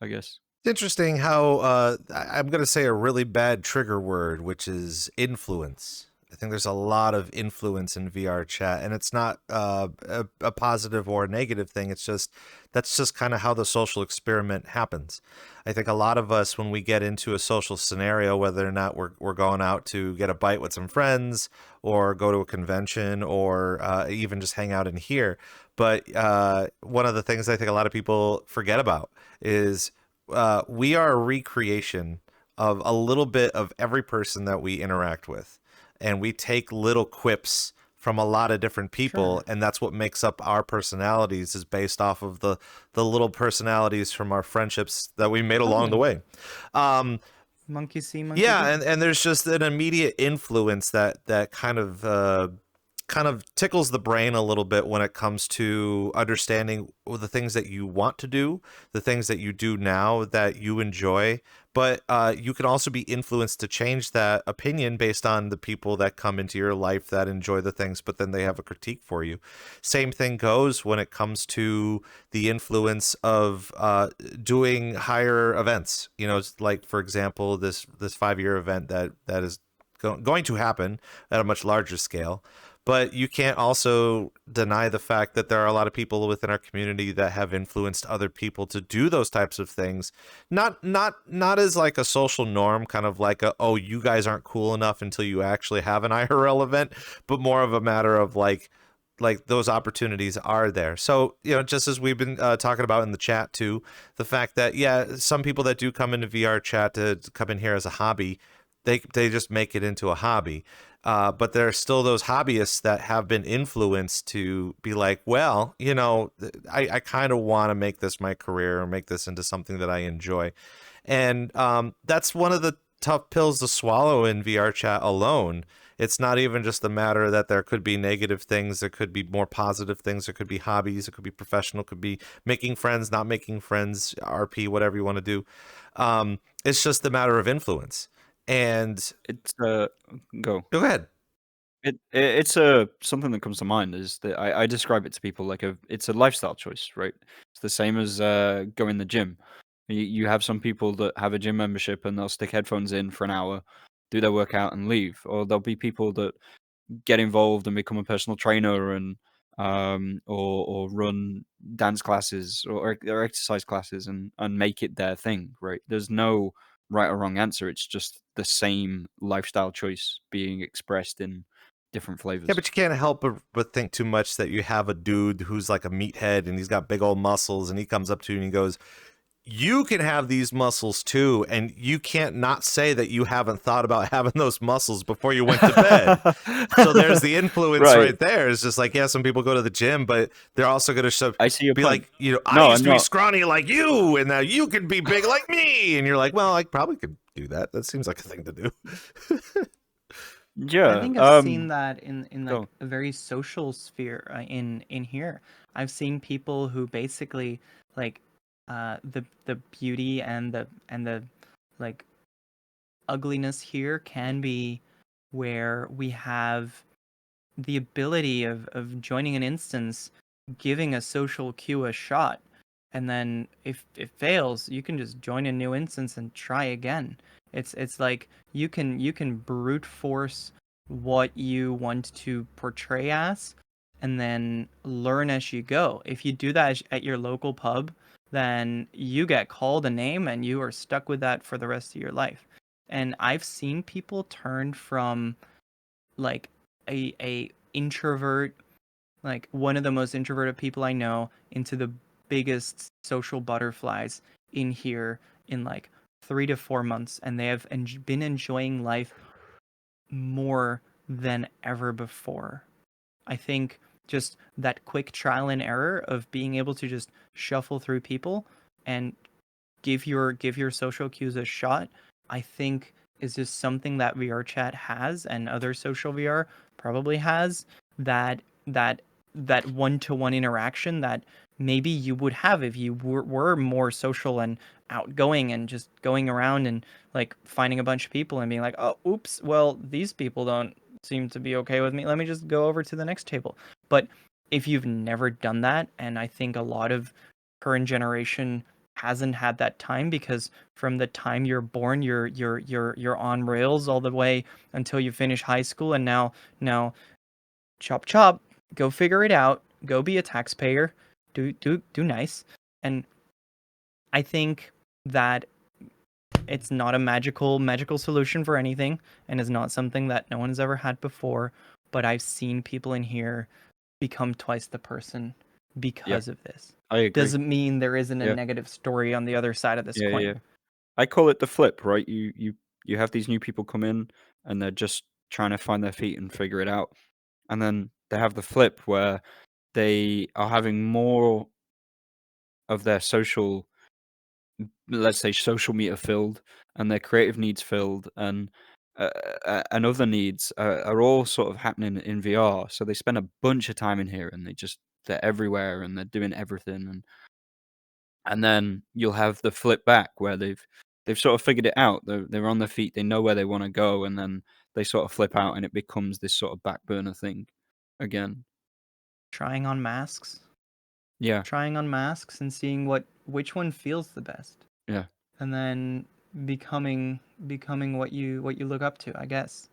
I guess. It's interesting how I'm going to say a really bad trigger word, which is influence. I think there's a lot of influence in VRChat, and it's not a positive or a negative thing. It's just that's just kind of how the social experiment happens. I think a lot of us, when we get into a social scenario, whether or not we're going out to get a bite with some friends, or go to a convention, or even just hang out in here, but one of the things I think a lot of people forget about is we are a recreation of a little bit of every person that we interact with. And we take little quips from a lot of different people, sure, and that's what makes up our personalities, is based off of the little personalities from our friendships that we made along the way. monkey see, monkey Yeah, do. and there's just an immediate influence that kind of tickles the brain a little bit when it comes to understanding the things that you want to do, the things that you do now that you enjoy. But you can also be influenced to change that opinion based on the people that come into your life that enjoy the things, but then they have a critique for you. Same thing goes when it comes to the influence of doing higher events. You know, it's like, for example, this 5-year event that is going to happen at a much larger scale. But you can't also deny the fact that there are a lot of people within our community that have influenced other people to do those types of things. Not as like a social norm, kind of like oh, you guys aren't cool enough until you actually have an IRL event, but more of a matter of like those opportunities are there. So, you know, just as we've been talking about in the chat too, the fact that, yeah, some people that do come into VRChat to come in here as a hobby, they just make it into a hobby. But there are still those hobbyists that have been influenced to be like, well, you know, I kind of want to make this my career or make this into something that I enjoy. And that's one of the tough pills to swallow in VRChat alone. It's not even just a matter that there could be negative things, there could be more positive things, there could be hobbies, it could be professional, it could be making friends, not making friends, RP, whatever you want to do. It's just a matter of influence. And It's go. go ahead. It's something that comes to mind is that I describe it to people like it's a lifestyle choice, right? It's the same as going to the gym. You have some people that have a gym membership and they'll stick headphones in for an hour, do their workout and leave. Or there'll be people that get involved and become a personal trainer and or run dance classes or exercise classes and make it their thing, right? There's no right or wrong answer. It's just the same lifestyle choice being expressed in different flavors. Yeah, but you can't help but think too much that you have a dude who's like a meathead and he's got big old muscles and he comes up to you and he goes, you can have these muscles too, and you can't not say that you haven't thought about having those muscles before you went to bed. So there's the influence right there. It's just like, yeah, some people go to the gym, but they're also going to I see your be point. like, you know, I used to be scrawny like you, and now you can be big like me. And you're like, well, I probably could do that. That seems like a thing to do. Yeah, I think I've seen that in like go. a very social sphere in here. I've seen people who basically like the beauty and the like ugliness here can be where we have the ability of joining an instance, giving a social cue a shot, and then if it fails, you can just join a new instance and try again. It's like you can brute force what you want to portray as, and then learn as you go. If you do that at your local pub, then you get called a name and you are stuck with that for the rest of your life. And I've seen people turn from like a introvert, like one of the most introverted people I know, into the biggest social butterflies in here in like 3 to 4 months, and they have been enjoying life more than ever before. I think just that quick trial and error of being able to just shuffle through people and give your social cues a shot, I think is just something that VRChat has and other social VR probably has, that one-to-one interaction that maybe you would have if you were more social and outgoing and just going around and like finding a bunch of people and being like, oh, oops, well, these people don't seem to be okay with me. Let me just go over to the next table. But if you've never done that, and I think a lot of current generation hasn't had that time, because from the time you're born, you're on rails all the way until you finish high school, and now chop chop, go figure it out, go be a taxpayer, do nice. And I think that it's not a magical solution for anything, and is not something that no one has ever had before, but I've seen people in here become twice the person because of this. I agree. Doesn't mean there isn't a negative story on the other side of this coin. Yeah. I call it the flip, right? You have these new people come in and they're just trying to find their feet and figure it out. And then they have the flip where they are having more of their social, let's say, social meter filled, and their creative needs filled, and other needs are all sort of happening in VR. So they spend a bunch of time in here, and they're everywhere, and they're doing everything, and then you'll have the flip back where they've sort of figured it out. They're on their feet, they know where they want to go, and then they sort of flip out, and it becomes this sort of back burner thing again. Trying on masks. Yeah. Trying on masks and seeing which one feels the best. Yeah. And then becoming what you look up to, I guess.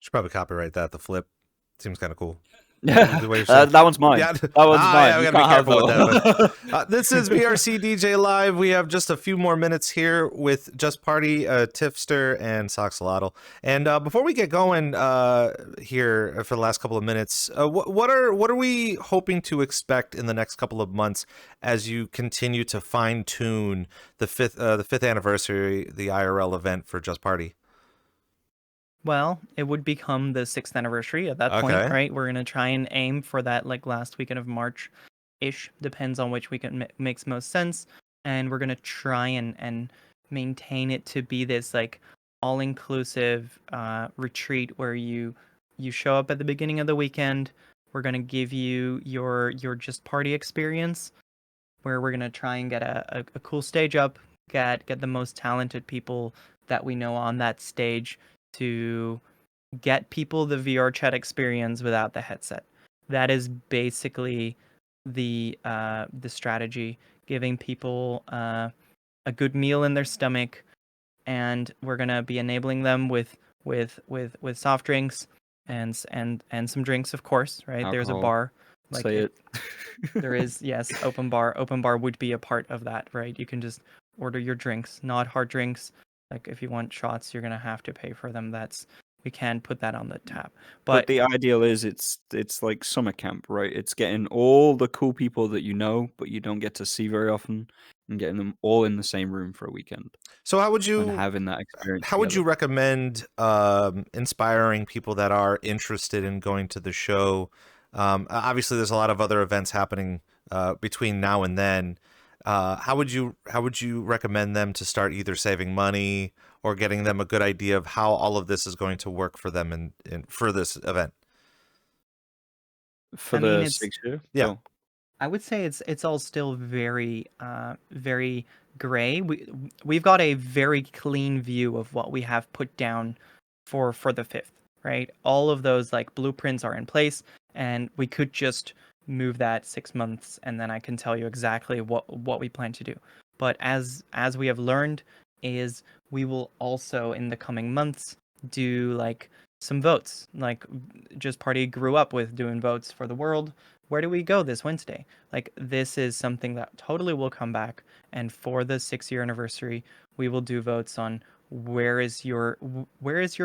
Should probably copyright that. The flip seems kind of cool. That one's mine. Yeah. That one's mine. Yeah, we gotta be careful with that. This is VRCDJ Live. We have just a few more minutes here with Just Party, Tiffster and Ssoxaltl. And before we get going here for the last couple of minutes, what are we hoping to expect in the next couple of months as you continue to fine tune the fifth anniversary, the IRL event for Just Party? Well, it would become the 6th anniversary at that point, Okay. right? We're gonna try and aim for that like last weekend of March-ish. Depends on which weekend makes most sense, and we're gonna try and maintain it to be this like all-inclusive retreat where you show up at the beginning of the weekend. We're gonna give you your just party experience, where we're gonna try and get a cool stage up, get the most talented people that we know on that stage to get people the VRChat experience without the headset. That is basically the strategy, giving people a good meal in their stomach, and we're gonna be enabling them with soft drinks and some drinks, of course, right? There's a Alcohol. bar. Like Say it. there is, yes, open bar. Open bar would be a part of that, right? You can just order your drinks, not hard drinks. Like if you want shots, you're gonna have to pay for them. We can put that on the tab. But But the ideal is it's like summer camp, right? It's getting all the cool people that you know, but you don't get to see very often, and getting them all in the same room for a weekend So how would and you having that experience how would you together. recommend inspiring people that are interested in going to the show? Obviously, there's a lot of other events happening between now and then. How would you recommend them to start either saving money or getting them a good idea of how all of this is going to work for them for this event? For I mean, the it's 6 year? Yeah. Go. I would say it's all still very very gray. We've got a very clean view of what we have put down for the 5th, right? All of those like blueprints are in place, and we could just move that 6 months, and then I can tell you exactly what we plan to do. But as we have learned, is we will also in the coming months do like some votes. Like Just Party grew up with doing votes for the world. Where do we go this Wednesday? Like this is something that totally will come back, and for the 6-year anniversary, we will do votes on where is your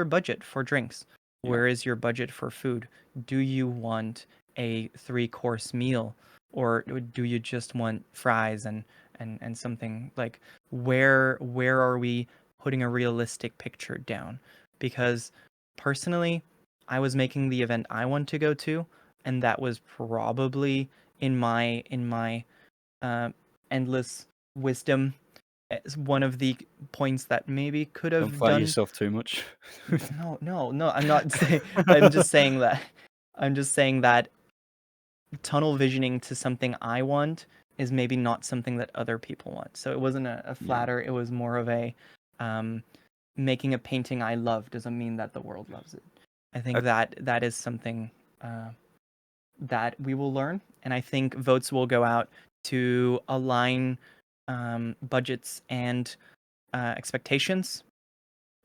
budget for drinks? Yeah. Where is your budget for food? Do you want a 3-course meal, or do you just want fries and something like where are we putting a realistic picture down? Because personally, I was making the event I want to go to, and that was probably in my endless wisdom one of the points that maybe could Don't have flatter done. yourself too much. No, I'm not saying. I'm just saying that. I'm just saying that tunnel visioning to something I want is maybe not something that other people want. So it wasn't a flatter. It was more of a making a painting I love doesn't mean that the world loves it. I think that is something that we will learn, and I think votes will go out to align budgets and expectations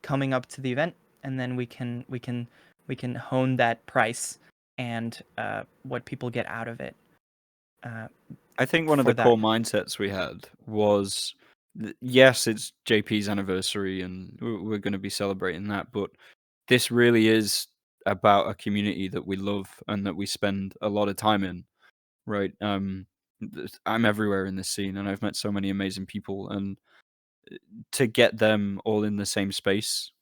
coming up to the event, and then we can hone that price and what people get out of it. I think one of for the that. core mindsets we had was, yes, it's JP's anniversary and we're going to be celebrating that, but this really is about a community that we love and that we spend a lot of time in, right? I'm everywhere in this scene and I've met so many amazing people, and to get them all in the same space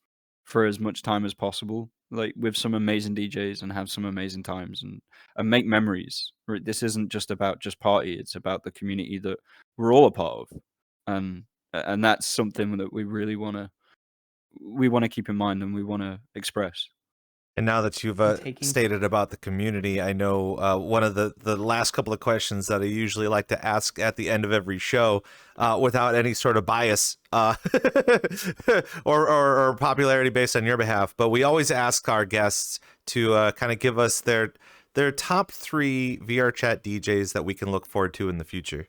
for as much time as possible, like with some amazing DJs, and have some amazing times and make memories. Right? This isn't just about just party; it's about the community that we're all a part of, and that's something that we really want to keep in mind and we want to express. And now that you've stated about the community, I know one of the last couple of questions that I usually like to ask at the end of every show, without any sort of bias or popularity based on your behalf, but we always ask our guests to kind of give us their top 3 VRChat DJs that we can look forward to in the future.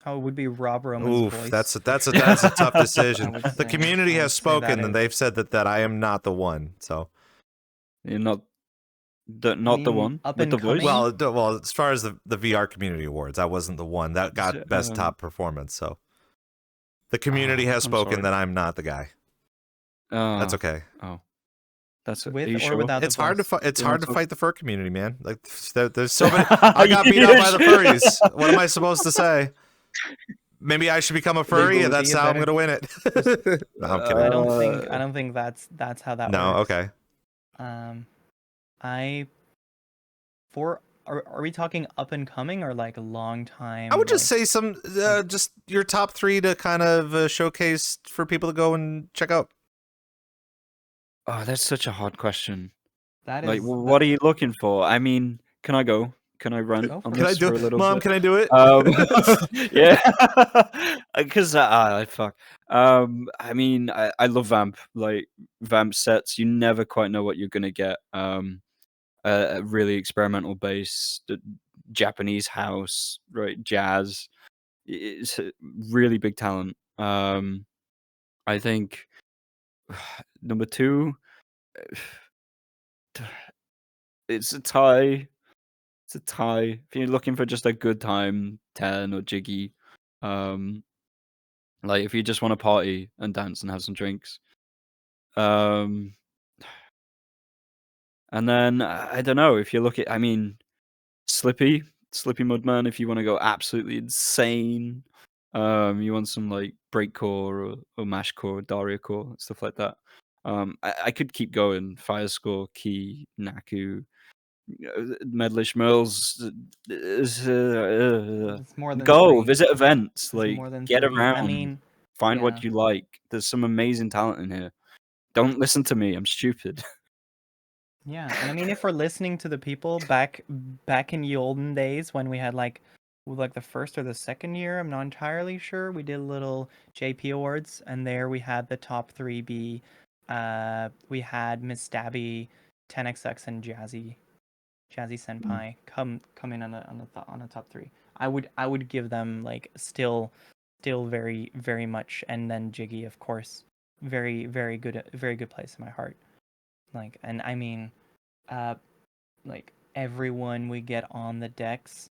Oh, it would be Rob Roman's Oof, voice. that's a tough decision. The community has say spoken, that and they've said that I am not the one. So. You're not the mean, one up with and the voice. coming? Well, as far as the VR Community Awards, I wasn't the one that got best top performance. So the community has I'm spoken sorry. that I'm not the guy. That's okay. Oh, that's With are you or sure? without It's the hard to voice? it's You're hard not to so- fight the fur community, man. Like there's so many. I got beat up by the furries. What am I supposed to say? maybe I should become a furry, and that's how I'm gonna win it. No, I'm kidding. I don't think that's how that No, works. okay. Are we talking up and coming or like a long time? I would just like, say some, just your top 3 to kind of showcase for people to go and check out. Oh, that's such a hard question. that Like, is what are you looking for? I mean, can I go? Can I run Go on for Can I this do for a it? little Mom, bit? can I do it? Yeah, because fuck. I mean, I love Vamp. Like Vamp sets, you never quite know what you're gonna get. A really experimental bass, Japanese house, right? Jazz. It's a really big talent. I think number 2, it's a tie. It's a tie. If you're looking for just a good time, 10 or Jiggy. Like if you just want to party and dance and have some drinks. Um, and then I don't know if you look at. I mean, Slippy Mudman. If you want to go absolutely insane, you want some like breakcore or mashcore, Dariacore, stuff like that. I could keep going. Firescore, Key, Naku, Medlish Mills. it's more than Go 3. visit events, It's like more than get 3. I around, mean, find yeah. what you like. There's some amazing talent in here. Don't listen to me. I'm stupid. Yeah, and I mean, if we're listening to the people back in the olden days when we had like the first or the second year, I'm not entirely sure. We did a little JP Awards, and there we had the top 3 be, we had Miss Stabby, 10XX, and Jazzy Senpai come in on a top 3. I would give them like still very very much, and then Jiggy, of course, very very good place in my heart. Like, and I mean, like everyone we get on the decks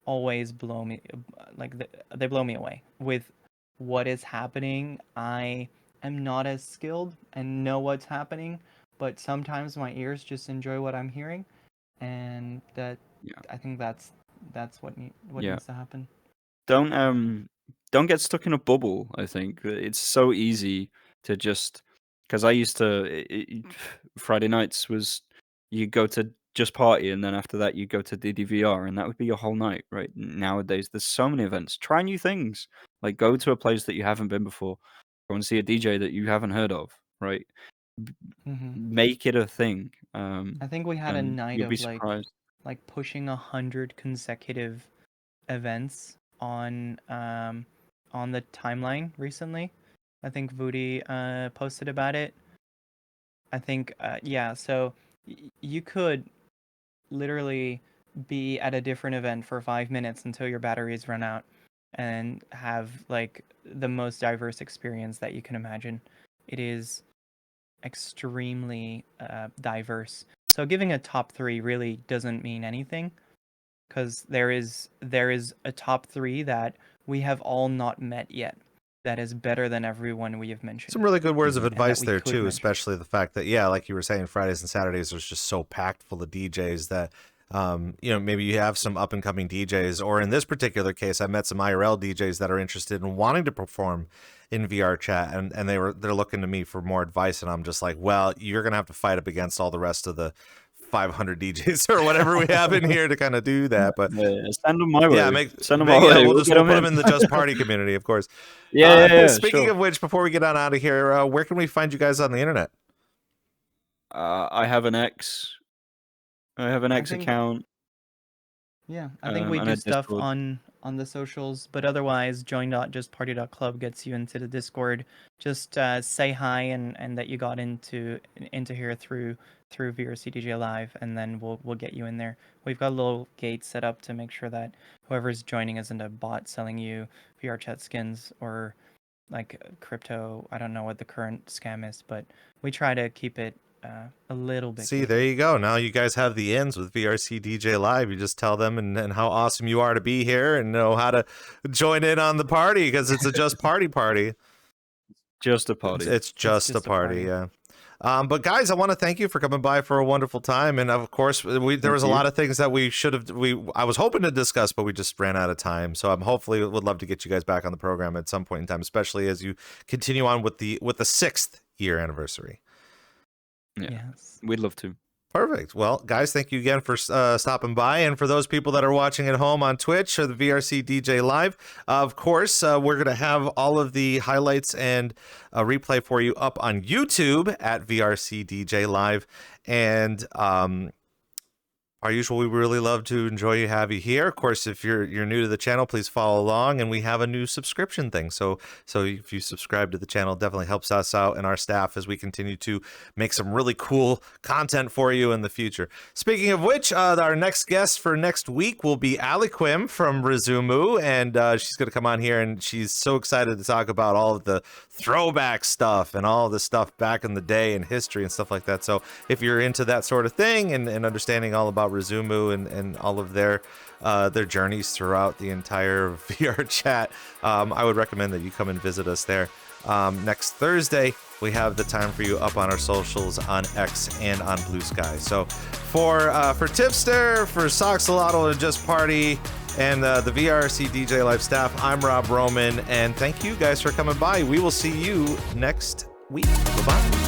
always blow me, like they blow me away with what is happening. I am not as skilled and know what's happening, but sometimes my ears just enjoy what I'm hearing, and that Yeah. I think that's what Yeah. needs to happen. Don't get stuck in a bubble. I think it's so easy to just because I used to Friday nights was you go to just party and then after that you go to DDVR and that would be your whole night. Right nowadays, there's so many events. Try new things. Like go to a place that you haven't been before. Go and see a DJ that you haven't heard of. Right, make it a thing. I think we had a And night you'll be of surprised. like pushing 100 consecutive events on the timeline recently. I think Voody posted about it. I think yeah, so you could literally be at a different event for 5 minutes until your batteries run out and have like the most diverse experience that you can imagine. It is extremely diverse. So giving a top 3 really doesn't mean anything, because there is a top 3 that we have all not met yet that is better than everyone we have mentioned. Some really good words of And that advice we there could too, mention. especially the fact that, yeah, like you were saying, Fridays and Saturdays are just so packed full of DJs that, you know, maybe you have some up and coming DJs, or in this particular case, I met some IRL DJs that are interested in wanting to perform in VRChat, and they're looking to me for more advice, and I'm just like, well, you're gonna have to fight up against all the rest of the 500 DJs or whatever we have in here to kind of do that. But Yeah, send them my way. yeah, Send them my way. we'll We'll put get 'em them in. in the Just Party community, of course. Yeah, Speaking sure. of which, before we get on out of here, where can we find you guys on the internet? I have an X. I have an X think- account. Yeah, I think we and do a stuff Discord. on the socials, but otherwise join.justparty.club gets you into the Discord. Just say hi and that you got into here through VRCDJLIVE, and then we'll get you in there. We've got a little gate set up to make sure that whoever's joining isn't a bot selling you VRChat skins or like crypto. I don't know what the current scam is, but we try to keep it a little bit. See, gated. there you go. Now you guys have the ends with VRCDJLIVE. You just tell them and how awesome you are to be here and know how to join in on the party, because it's a Just Party party. Just a party. It's just a party, yeah. But guys, I want to thank you for coming by for a wonderful time. And of course, there was a lot of things that I was hoping to discuss, but we just ran out of time. So I'm hopefully would love to get you guys back on the program at some point in time, especially as you continue on with the 6th year anniversary. Yeah, Yes. we'd love to. Perfect. Well, guys, thank you again for stopping by. And for those people that are watching at home on Twitch or the VRC DJ Live, of course, we're going to have all of the highlights and replay for you up on YouTube at VRC DJ Live. And our usual, we really love to have you here. Of course, if you're new to the channel, please follow along. And we have a new subscription thing. So if you subscribe to the channel, it definitely helps us out and our staff as we continue to make some really cool content for you in the future. Speaking of which, our next guest for next week will be Aliquim from Resumu. And she's going to come on here, and she's so excited to talk about all of the throwback stuff and all the stuff back in the day and history and stuff like that. So if you're into that sort of thing and understanding all about Resumu and all of their journeys throughout the entire VRChat, I would recommend that you come and visit us there. Next Thursday, we have the time for you up on our socials on X and on Blue Sky. So for Tiffster, for Ssoxaltl and Just Party, and the VRC DJ Live staff, I'm Rob Roman, and thank you guys for coming by. We will see you next week. Bye-bye.